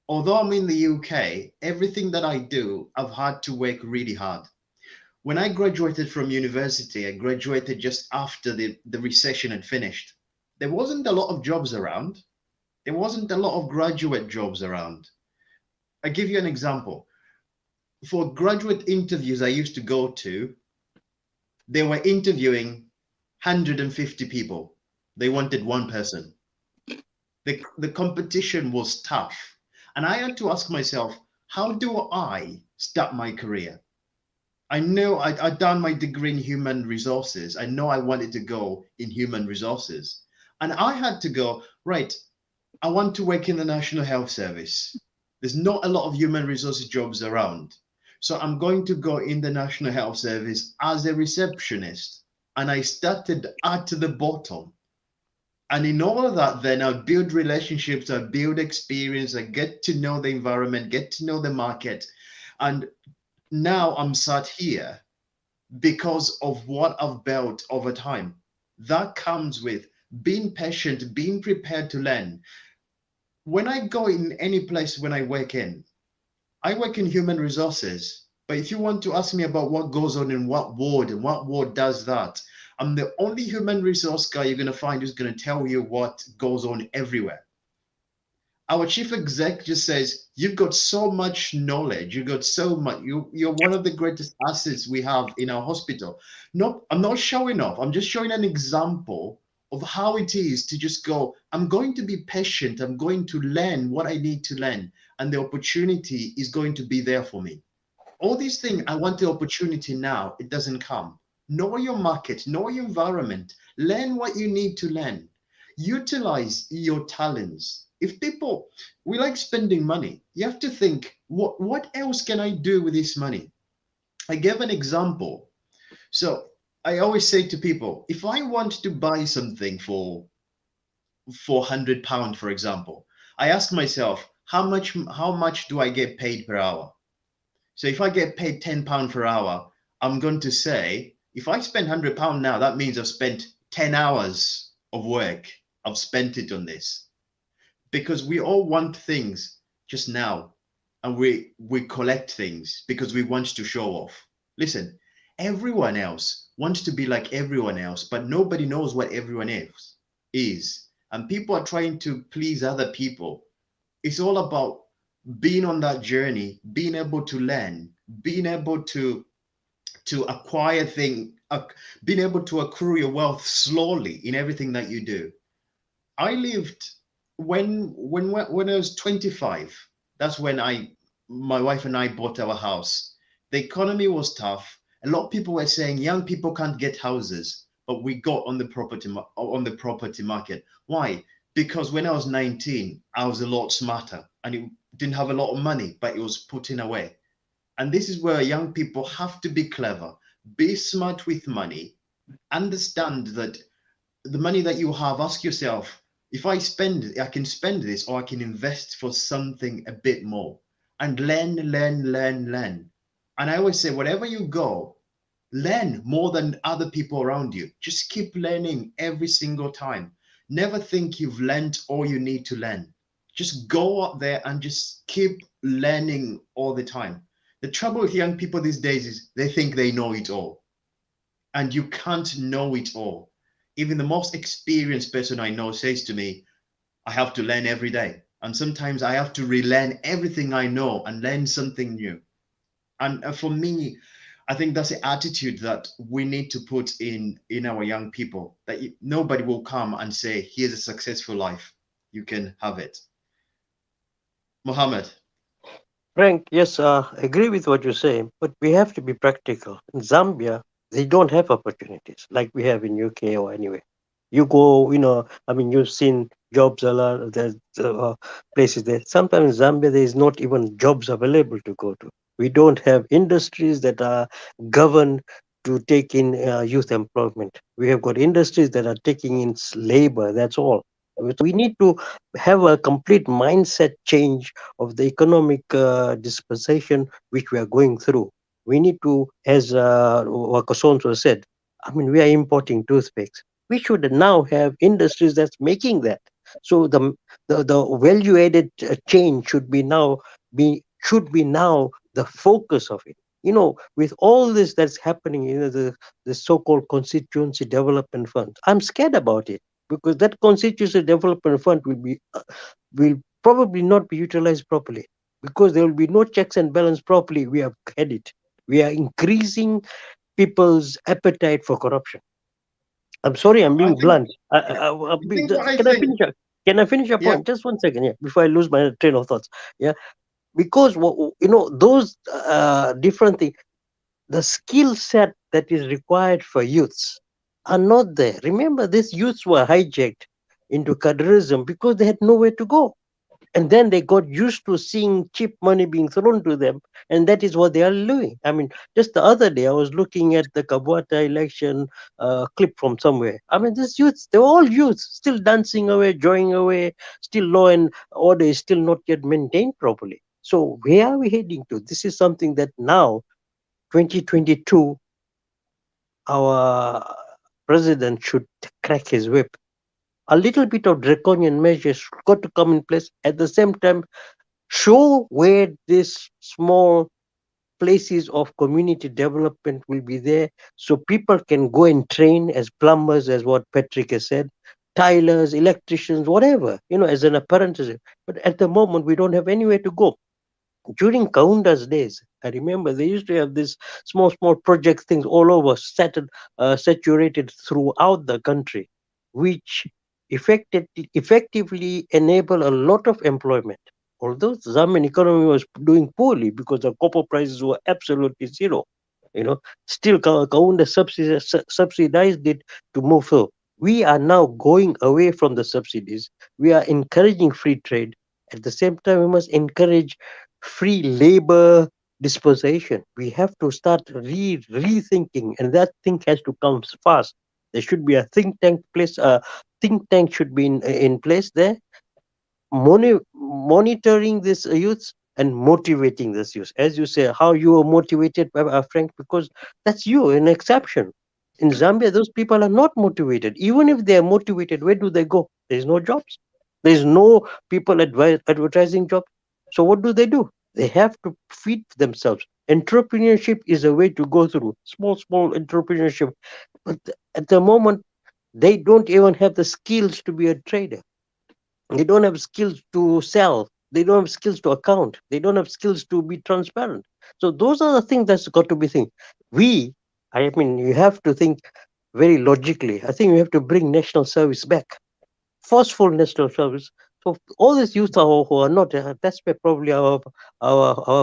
Although I'm in the UK, everything that I do, I've had to work really hard. When I graduated from university, I graduated just after the recession had finished. There wasn't a lot of jobs around. There wasn't a lot of graduate jobs around. I give you an example. For graduate interviews I used to go to, they were interviewing 150 people. They wanted one person. The competition was tough. And I had to ask myself, how do I start my career? I know I'd done my degree in human resources. I know I wanted to go in human resources. And I had to go, right, I want to work in the National Health Service. There's not a lot of human resources jobs around. So I'm going to go in the National Health Service as a receptionist. And I started at the bottom. And in all of that, then I build relationships, I build experience, I get to know the environment, get to know the market. And now I'm sat here because of what I've built over time. That comes with being patient, being prepared to learn. When I go in any place when I work in human resources. But if you want to ask me about what goes on in what ward and what ward does that, I'm the only human resource guy you're going to find who's going to tell you what goes on everywhere. Our chief exec just says, you've got so much knowledge. You've got so much. You're one of the greatest assets we have in our hospital. No, I'm not showing off. I'm just showing an example of how it is to just go, I'm going to be patient. I'm going to learn what I need to learn. And the opportunity is going to be there for me. All these things, I want the opportunity now. It doesn't come. Know your market, know your environment, learn what you need to learn, utilize your talents. If people, we like spending money, you have to think, what else can I do with this money? I gave an example. So I always say to people, if I want to buy something for £400, for example, I ask myself, how much do I get paid per hour? So if I get paid £10 per hour, I'm going to say, if I spend £100 now, that means I've spent 10 hours of work. I've spent it on this. Because we all want things just now, and we collect things because we want to show off. Listen, everyone else wants to be like everyone else, but nobody knows what everyone else is, and people are trying to please other people. It's all about being on that journey, being able to learn, being able to acquire being able to accrue your wealth slowly in everything that you do. I lived when I was 25. That's when my wife and I bought our house. The economy was tough. A lot of people were saying young people can't get houses, but we got on the property market. Why? Because when I was 19, I was a lot smarter and it didn't have a lot of money, but it was putting away. And this is where young people have to be clever, be smart with money, understand that the money that you have, ask yourself, if I spend it, I can spend this or I can invest for something a bit more, and learn, learn, learn, learn. And I always say, wherever you go, learn more than other people around you. Just keep learning every single time. Never think you've learned all you need to learn. Just go out there and just keep learning all the time. The trouble with young people these days is they think they know it all, and you can't know it all. Even the most experienced person I know says to me, I have to learn every day. And sometimes I have to relearn everything I know and learn something new. And for me, I think that's the attitude that we need to put in our young people, that nobody will come and say, here's a successful life. You can have it. Mohammed. Frank, yes, I agree with what you say, but we have to be practical. In Zambia, they don't have opportunities like we have in UK or anywhere. You go, I mean, you've seen jobs a lot. There's places there. Sometimes in Zambia, there is not even jobs available to go to. We don't have industries that are governed to take in youth employment. We have got industries that are taking in labor. That's all. So we need to have a complete mindset change of the economic dispensation which we are going through. We need to, as Wakasonso said, I mean, we are importing toothpicks. We should now have industries that's making that. So the value added change should be now the focus of it. With all this that's happening, the so-called constituency development fund, I'm scared about it because that constituency development fund will probably not be utilized properly because there will be no checks and balance properly. We have had it. We are increasing people's appetite for corruption. I'm sorry, I'm I being think blunt. I think what I Can I think, finish? Can I finish a yeah, point? Just 1 second, yeah, before I lose my train of thoughts. Yeah, because those different things, the skill set that is required for youths are not there. Remember, these youths were hijacked into cadreism because they had nowhere to go, and then they got used to seeing cheap money being thrown to them, and that is what they are doing. I mean, just the other day I was looking at the Kabwata election clip from somewhere. I mean, these youths, they're all youths still dancing away, joying away, still law and order is still not yet maintained properly. So where are we heading to? This is something that now 2022 our president should crack his whip. A little bit of draconian measures got to come in place. At the same time, show where these small places of community development will be there so people can go and train as plumbers, as what Patrick has said, tilers, electricians, whatever, as an apprentice. But at the moment, we don't have anywhere to go. During Kaunda's days, I remember they used to have these small project things all over, saturated throughout the country, which effectively enable a lot of employment. Although the Zambian economy was doing poorly because the copper prices were absolutely zero, still Kaunda subsidized it to move through. We are now going away from the subsidies. We are encouraging free trade. At the same time, we must encourage free labor disposition. We have to start rethinking, and that thing has to come fast. There should be a think tank place. A think tank should be in place there, monitoring this youth and motivating this youth. As you say, how you are motivated, Frank, because that's you, an exception. In Zambia, those people are not motivated. Even if they are motivated, where do they go? There's no jobs. There's no people advertising jobs. So what do? They have to feed themselves. Entrepreneurship is a way to go through small entrepreneurship. But at the moment, they don't even have the skills to be a trader. They don't have skills to sell. They don't have skills to account. They don't have skills to be transparent. So those are the things that's got to be think. I mean, you have to think very logically. I think we have to bring national service back, forceful national service. So all these youth who are not, that's where probably our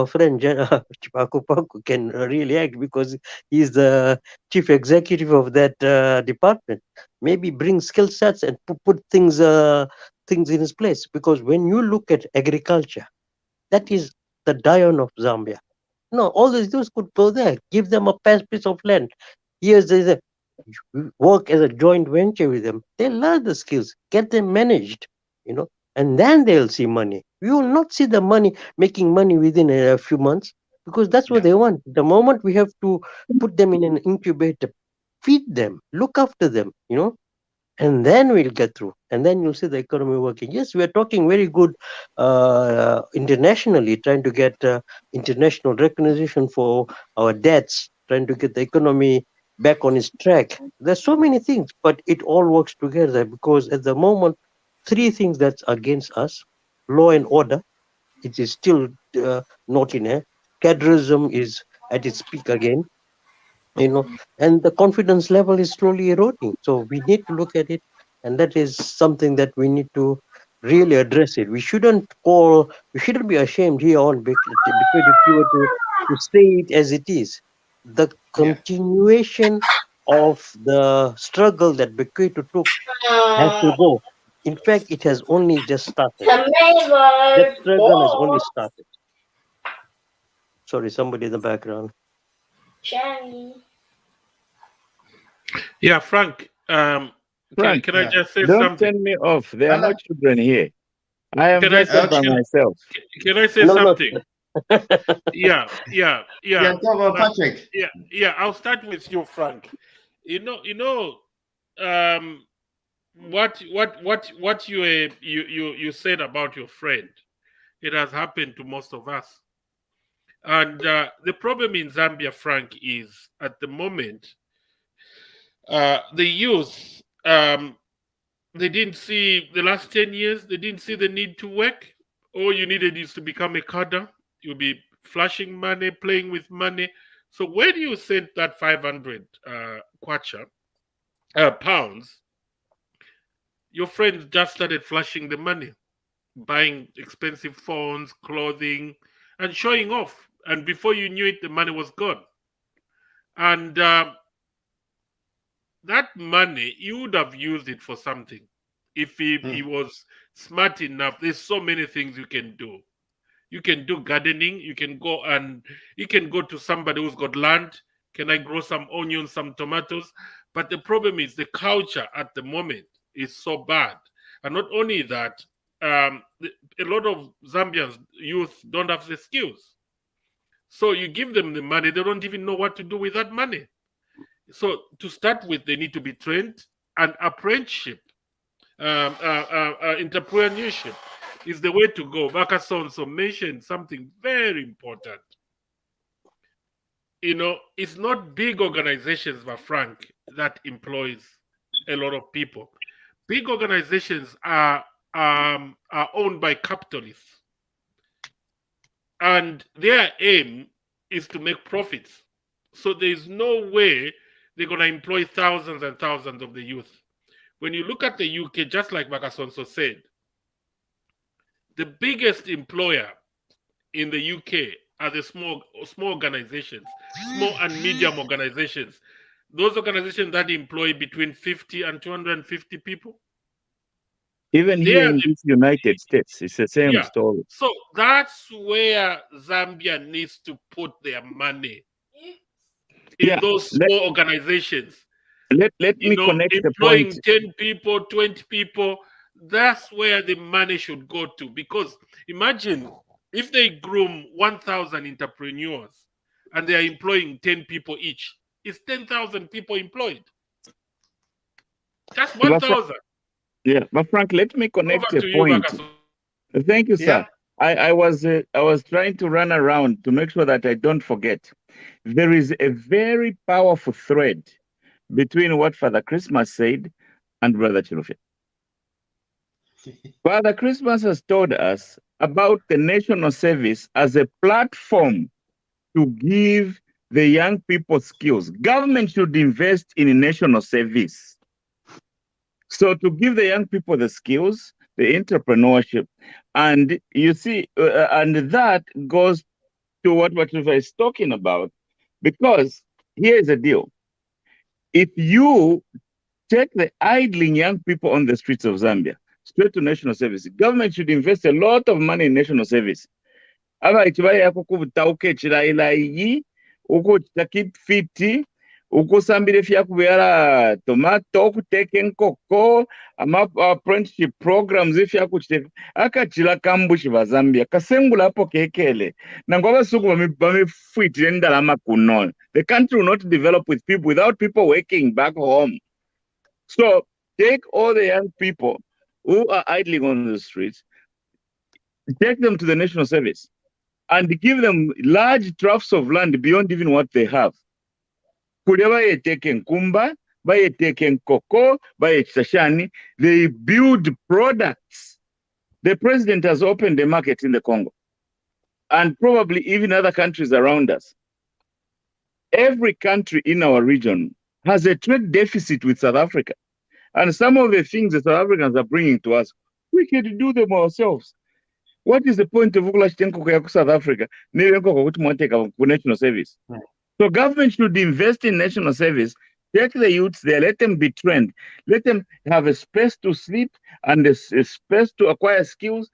friend Chipaku Paku can really act, because he's the chief executive of that department. Maybe bring skill sets and put things in his place. Because when you look at agriculture, that is the Dion of Zambia. No, all these youths could go there, give them a piece of land. Here's the work as a joint venture with them. They learn the skills, get them managed, and then they'll see money. We will not see the money making money within a few months, because that's what Yeah. they want. The moment we have to put them in an incubator, feed them, look after them, and then we'll get through, and then you'll see the economy working. Yes, we are talking very good internationally, trying to get international recognition for our debts, trying to get the economy back on its track. There's so many things, but it all works together, because at the moment, three things that's against us: law and order, it is still not in there. Cadreism is at its peak again, and the confidence level is slowly eroding. So we need to look at it, and that is something that we need to really address it. We shouldn't be ashamed here on because if you were to say it as it is, the Yeah. continuation of the struggle that Bekwetu took has to Uh, go. In fact, it has only just started. That tomato struggle has only ball. started. Sorry, somebody in the background. Jenny. Yeah, Frank. Frank, Can I Yeah. just say don't something? send me off. There are no Hello. children here. I am Can I just here say by Okay. myself. can I say No, no. something? Yeah, yeah, Yeah, yeah. go on, Patrick. Yeah. I'll start with you, Frank. Um, what you said about your friend. It has happened to most of us. And the problem in Zambia, Frank, is at the moment, the youth, they didn't see the last 10 years, they didn't see the need to work. All you needed is to become a cadre. You'll be flashing money, playing with money. So when you sent that 500 kwacha, pounds, your friends just started flashing the money, buying expensive phones, clothing, and showing off. And before you knew it, the money was gone. And that money, you would have used it for something. If he Mm. was smart enough, there's so many things you can do. You can do gardening. You can go to somebody who's got land. Can I grow some onions, some tomatoes? But the problem is the culture at the moment is so bad. And not only that, a lot of Zambians youth don't have the skills. So you give them the money, they don't even know what to do with that money. So to start with, they need to be trained, and apprenticeship, entrepreneurship is the way to go. Bakasonso mentioned something very important. It's not big organizations, but Frank, that employs a lot of people. Big organizations are owned by capitalists, and their aim is to make profits. So there is no way they're going to employ thousands and thousands of the youth. When you look at the UK, just like Bakasonso said, the biggest employer in the UK are the small organizations, small and medium organizations. Those organizations that employ between 50 and 250 people. Even here There, in these United States, it's the same yeah. story. So that's where Zambia needs to put their money, in Yeah, those let, small organizations. let me connect the point. Employing 10 people, 20 people. That's where the money should go to. Because imagine if they groom 1,000 entrepreneurs and they are employing 10 people each, it's 10,000 people employed. Just But 1,000. yeah, but Frank, let me Over connect a to you, point. Vakaso. Thank you, Yeah. sir. I was trying to run around to make sure that I don't forget. There is a very powerful thread between what Father Christmas said and Brother Chilufya. Father Christmas has told us about the national service as a platform to give the young people skills. Government should invest in national service. So to give the young people the skills, the entrepreneurship, and you see, and that goes to what Matufa is talking about, because here is the deal: if you take the idling young people on the streets of Zambia straight to national service, government should invest a lot of money in national service. Abaiti bayako kubutauka ekirayilayi ukuchita fiti ukusambira fyakubera tomato okuteka enkoko apprenticeship programs ifyakuchita akachila kambushi bazambia kasengula apo kekele nangu abasuku bamefwitire ndalama kuno. The country will not develop with people without people working back home. So take all the young people who are idling on the streets, take them to the national service, and give them large tracts of land beyond even what they have. Kulia bayeteke nkumba, bayeteke nkoko, bayetashani, they build products. The president has opened a market in the Congo, and probably even other countries around us. Every country in our region has a trade deficit with South Africa. And some of the things that South Africans are bringing to us, we can do them ourselves. What is the point of South Africa? National service. So government should invest in national service, take the youths there, let them be trained, let them have a space to sleep and a space to acquire skills,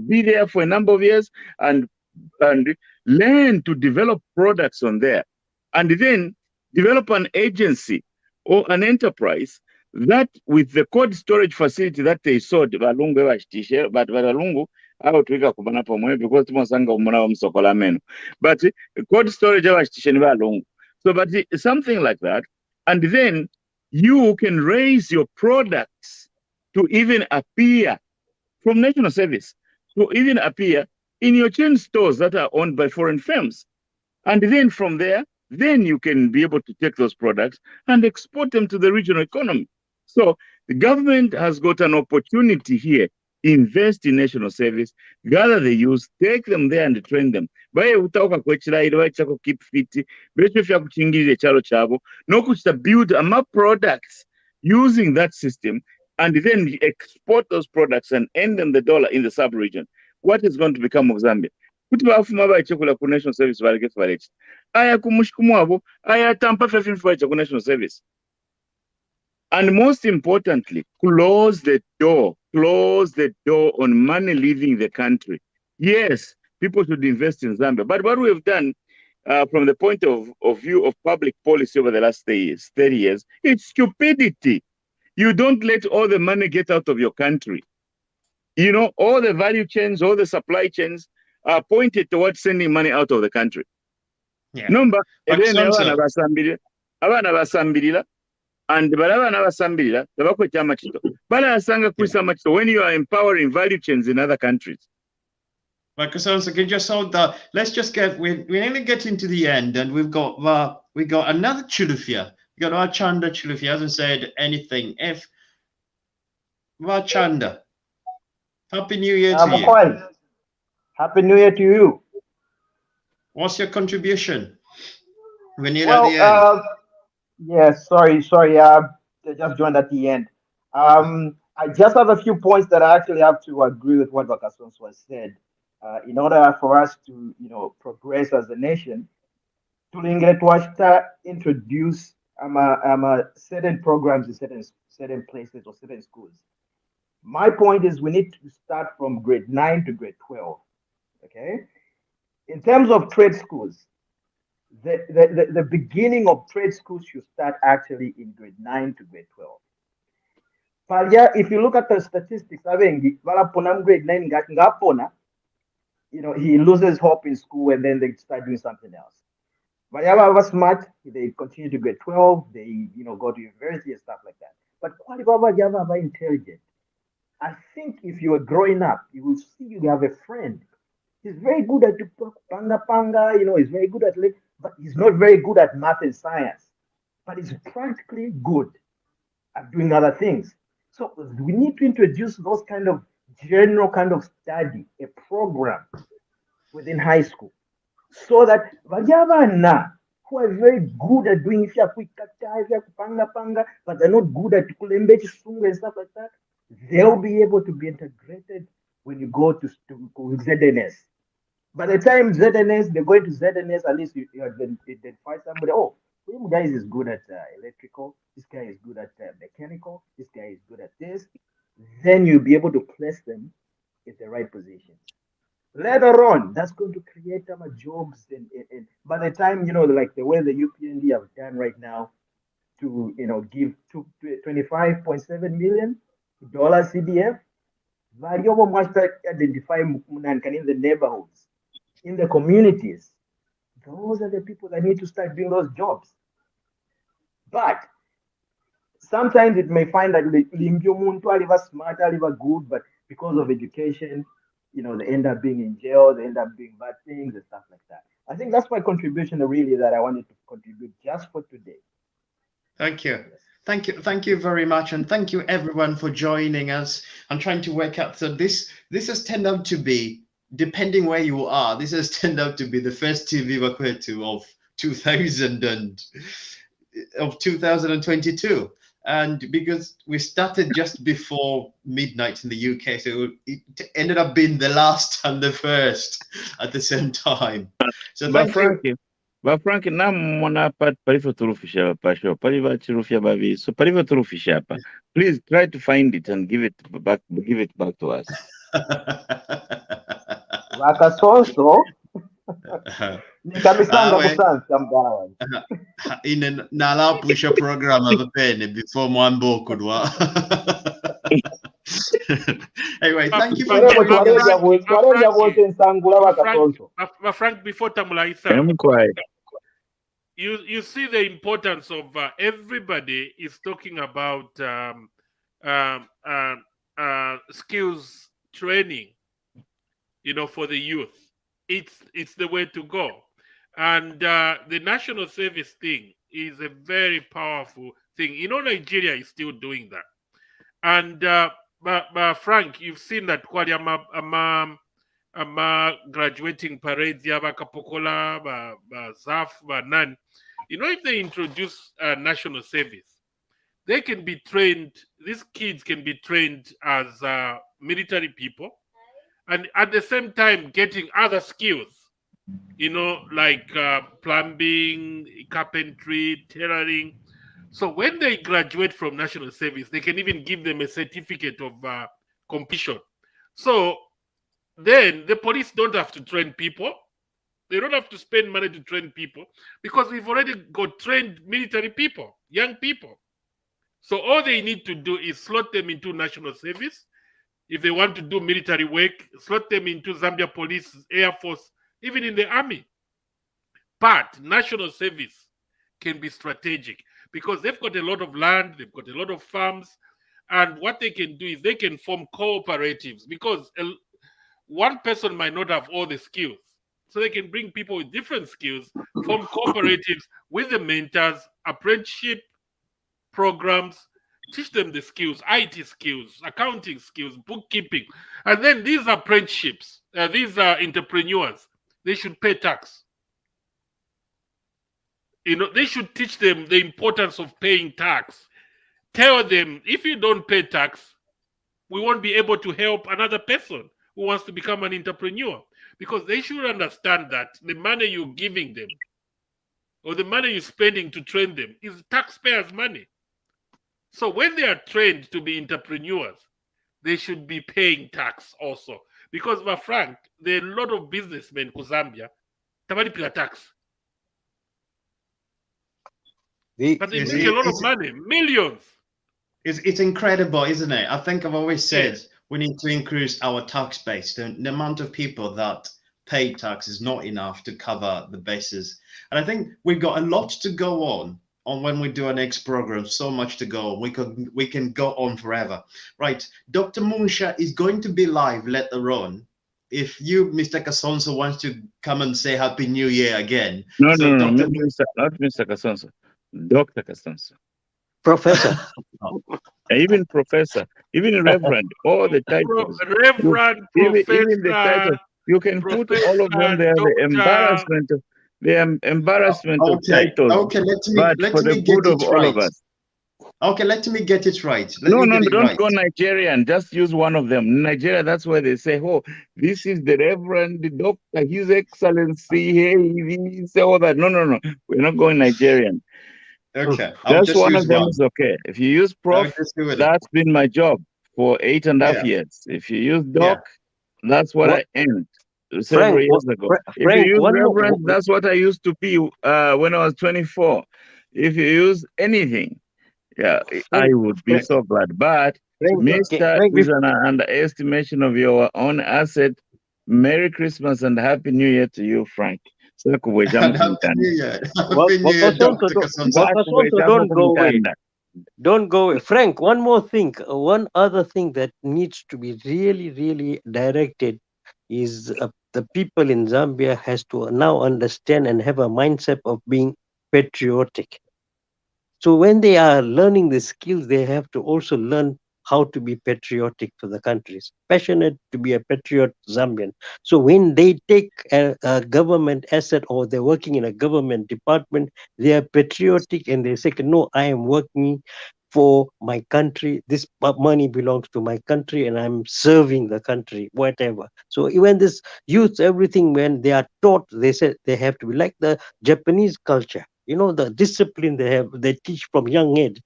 be there for a number of years and learn to develop products on there. And then develop an agency or an enterprise that with the cold storage facility that they sold, balungu bashitishe, but balungu awotwika kubana pomwe because tumasanga umona wa msokola meno. But cold storage abashitishe ni balungu. So but something like that, and then you can raise your products to even appear from national service, to even appear in your chain stores that are owned by foreign firms. And then from there, then you can be able to take those products and export them to the regional economy. So the government has got an opportunity here. Invest in national service, gather the youth, take them there and train them. Baye utauka kwechirairo bachako keep fit, becho fya kuchingirira chalo chabo, nokuchita build products using that system and then export those products and end them the dollar in the sub-region. What is going to become of Zambia? Kuti bafuma bachekula ku national service baleke baleki. Aya kumushkumwabo, aya tampa fya finfu ku national service. And most importantly, close the door on money leaving the country. Yes, people should invest in Zambia. But what we have done from the point of view of public policy over the last 30 years, it's stupidity. You don't let all the money get out of your country. You know, all the value chains, all the supply chains are pointed towards sending money out of the country. Yeah. Number, and then Sonso, abana basambirira, and balabana basambirira tebakweta amakito balasanga kwisa amakito when you are empowering value chains in other countries. Sonso, can you just hold that? Let's just get we nearly get into the end, and we've got another Chilufya. We got our Chanda Chilufya hasn't said anything. If Chanda, Happy New Year to you. Happy New Year to you. What's your contribution? We're near at the end. Yes, sorry. I just joined at the end. I just have a few points that I actually have to agree with what Vakasons was said. In order for us to, progress as a nation, to introduce certain programs in certain places or certain schools. My point is we need to start from grade 9 to grade 12. Okay. In terms of trade schools, the beginning of trade schools should start actually in grade 9 to grade 12. Palya, if you look at the statistics, abengi balapona grade 9 ngapona, he loses hope in school and then they start doing something else. But Baba smart, they continue to grade 12, they go to university and stuff like that. But Kwali Baba Java intelligent. I think if you were growing up, you will see you have a friend. He's very good at panga panga, he's very good at but he's not very good at math and science. But he's practically good at doing other things. So we need to introduce those kind of general kind of study, a program within high school, so that vajavana who are very good at doing panga panga, but they're not good at kulembe chisungu and stuff like that, they'll be able to be integrated when you go to ZNS. By the time ZNS, they're going to ZNS, at least you identify somebody. Oh, this guy is good at electrical. This guy is good at mechanical. This guy is good at this. Then you'll be able to place them in the right positions. Later on, that's going to create them jobs. And by the time, like the way the UPND have done right now to, give $25.7 million CDF, variable must identify in the neighborhoods, in the communities. Those are the people that need to start doing those jobs. But sometimes it may find that they are smart, they are good, but because of education, they end up being in jail, they end up doing bad things and stuff like that. I think that's my contribution really that I wanted to contribute just for today. Thank you. Thank you very much, and thank you everyone for joining us. I'm trying to work out. So this has turned out to be, depending where you are, this has turned out to be the first TVBAKWETU of 2022, and because we started just before midnight in the UK, so it ended up being the last and the first at the same time. So thank you. Frank, namona palivo turufisha pasho paliva chirufia bavi, so palivo turufisha pa. Please try to find it and give it back to us. Vakasonso nikabisanga kusansa mdawa ine nalapwisha program apapene before mwambo kudwa. Anyway, thank you for Frank, before Tamulaisa, I'm quiet. You see the importance of everybody is talking about skills training, for the youth. It's the way to go. And the national service thing is a very powerful thing. Nigeria is still doing that. And but Frank, you've seen that kwali ama graduating parades yaba kapokola ba zaf ba nan. If they introduce national service, they can be trained. These kids can be trained as military people, and at the same time getting other skills. Like plumbing, carpentry, tailoring. So when they graduate from national service, they can even give them a certificate of completion. So then the police don't have to train people. They don't have to spend money to train people because we've already got trained military people, young people. So all they need to do is slot them into national service. If they want to do military work, slot them into Zambia Police, Air Force, even in the army. But national service can be strategic because they've got a lot of land, they've got a lot of farms, and what they can do is they can form cooperatives because one person might not have all the skills. So they can bring people with different skills, form cooperatives with the mentors, apprenticeship programs, teach them the skills, IT skills, accounting skills, bookkeeping. And then these apprenticeships, these are entrepreneurs, they should pay tax. They should teach them the importance of paying tax. Tell them, if you don't pay tax, we won't be able to help another person who wants to become an entrepreneur. Because they should understand that the money you're giving them or the money you're spending to train them is taxpayers' money. So when they are trained to be entrepreneurs, they should be paying tax also. Because, my frank, there are a lot of businessmen in Zambia that pay tax. But they make a lot of money, millions. It's incredible, isn't it? I think I've always said Yes. we need to increase our tax base. The amount of people that pay tax is not enough to cover the bases. And I think we've got a lot to go on when we do our next program. So much to go. We can go on forever. Right. Dr. Munsha is going to be live later on. If you, Mr. Kasonso, wants to come and say Happy New Year again. No, So no, Dr. not Mr. Kasonso, Dr. Kasonso. Professor. Even professor, even reverend, all the titles. Reverend, Even the titles. professor, You can put all of them there. doctor. The embarrassment of Okay, titles. okay, But for the get good of it all right. of us. Okay, let me get it right. Let No, me no, get it don't right. go Nigerian. Just use one of them. Nigeria, that's where they say, oh, this is the Reverend the Doctor, His Excellency, hey, he say all that. No, no, no. We're not going Nigerian. Okay, I'll Just just one use of them one. is okay. If you use I'll Prof, just do it. that's been my job for 8.5 Yeah. years. If you use Yeah. Doc, that's what What, I earned several Frank? years ago. If you Frank, use one more. Reverend, that's what I used to be when I was 24. If you use anything, yeah, I Frank, would be so glad. But Mr. Frank, is an underestimation of your own asset. Merry Christmas and Happy New Year to you, Frank. And Happy New Year. Happy New Year, Dr. Kasonso. Wakasonso, don't go away. Don't go away. Frank, one more thing. One other thing that needs to be really, really directed is the people in Zambia has to now understand and have a mindset of being patriotic. So when they are learning the skills, they have to also learn how to be patriotic for the countries, passionate to be a patriot Zambian. So when they take a government asset or they're working in a government department, they are patriotic and they say, no, I am working for my country. This money belongs to my country and I'm serving the country, whatever. So even this youth, everything, when they are taught, they say they have to be like the Japanese culture. You know, the discipline they have, they teach from young age.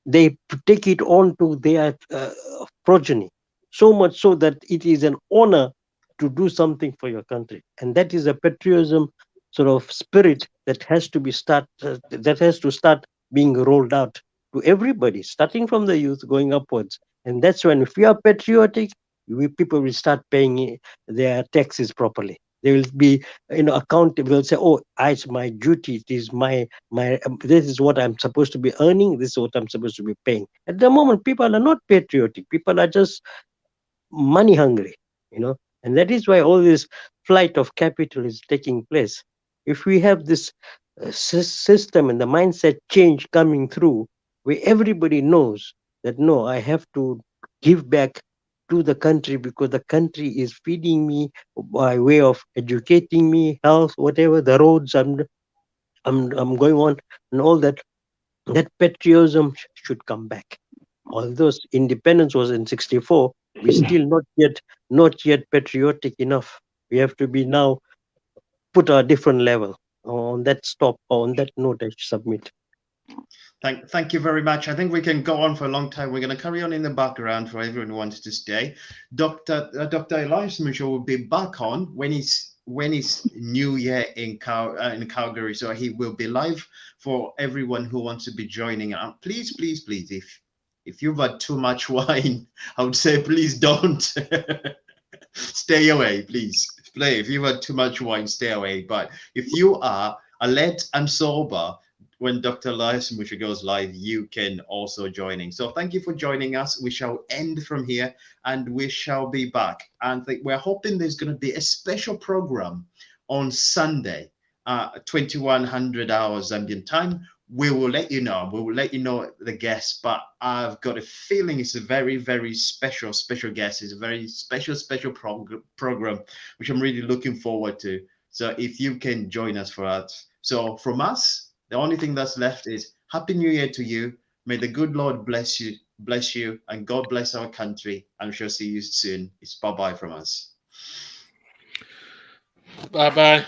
They take it on to their progeny, so much so that it is an honor to do something for your country, and that is a patriotism sort of spirit that has to be that has to start being rolled out to everybody, starting from the youth going upwards. And that's when, if we are patriotic, people will start paying their taxes properly. They will be, accountable. They'll say, "Oh, it's my duty. It is my. This is what I'm supposed to be earning. This is what I'm supposed to be paying." At the moment, people are not patriotic. People are just money hungry, and that is why all this flight of capital is taking place. If we have this system and the mindset change coming through, where everybody knows that, no, I have to give back to the country because the country is feeding me by way of educating me, health, whatever, the roads I'm going on, and all that. That patriotism should come back. Although independence was in 64, we still not yet patriotic enough. We have to be now put a different level. On that note, I submit. Thank you very much. I think we can go on for a long time. We're going to carry on in the background for everyone who wants to stay. Dr. Elias Mitchell will be back on when it's New Year in Calgary. So he will be live for everyone who wants to be joining. Please, please, please, if you've had too much wine, I would say please don't. Stay away, please. If you've had too much wine, stay away. But if you are alert and sober, when Dr. Elias Musha goes live, you can also join in. So thank you for joining us. We shall end from here and we shall be back. And we're hoping there's going to be a special program on Sunday, 2100 hours Zambian time. We will let you know. We will let you know the guest, but I've got a feeling it's a very, very special guest. It's a very special program, which I'm really looking forward to. So if you can join us for that. So from us, the only thing that's left is Happy New Year to you. May the good Lord bless you, and God bless our country. And we shall see you soon. It's bye-bye from us. Bye-bye.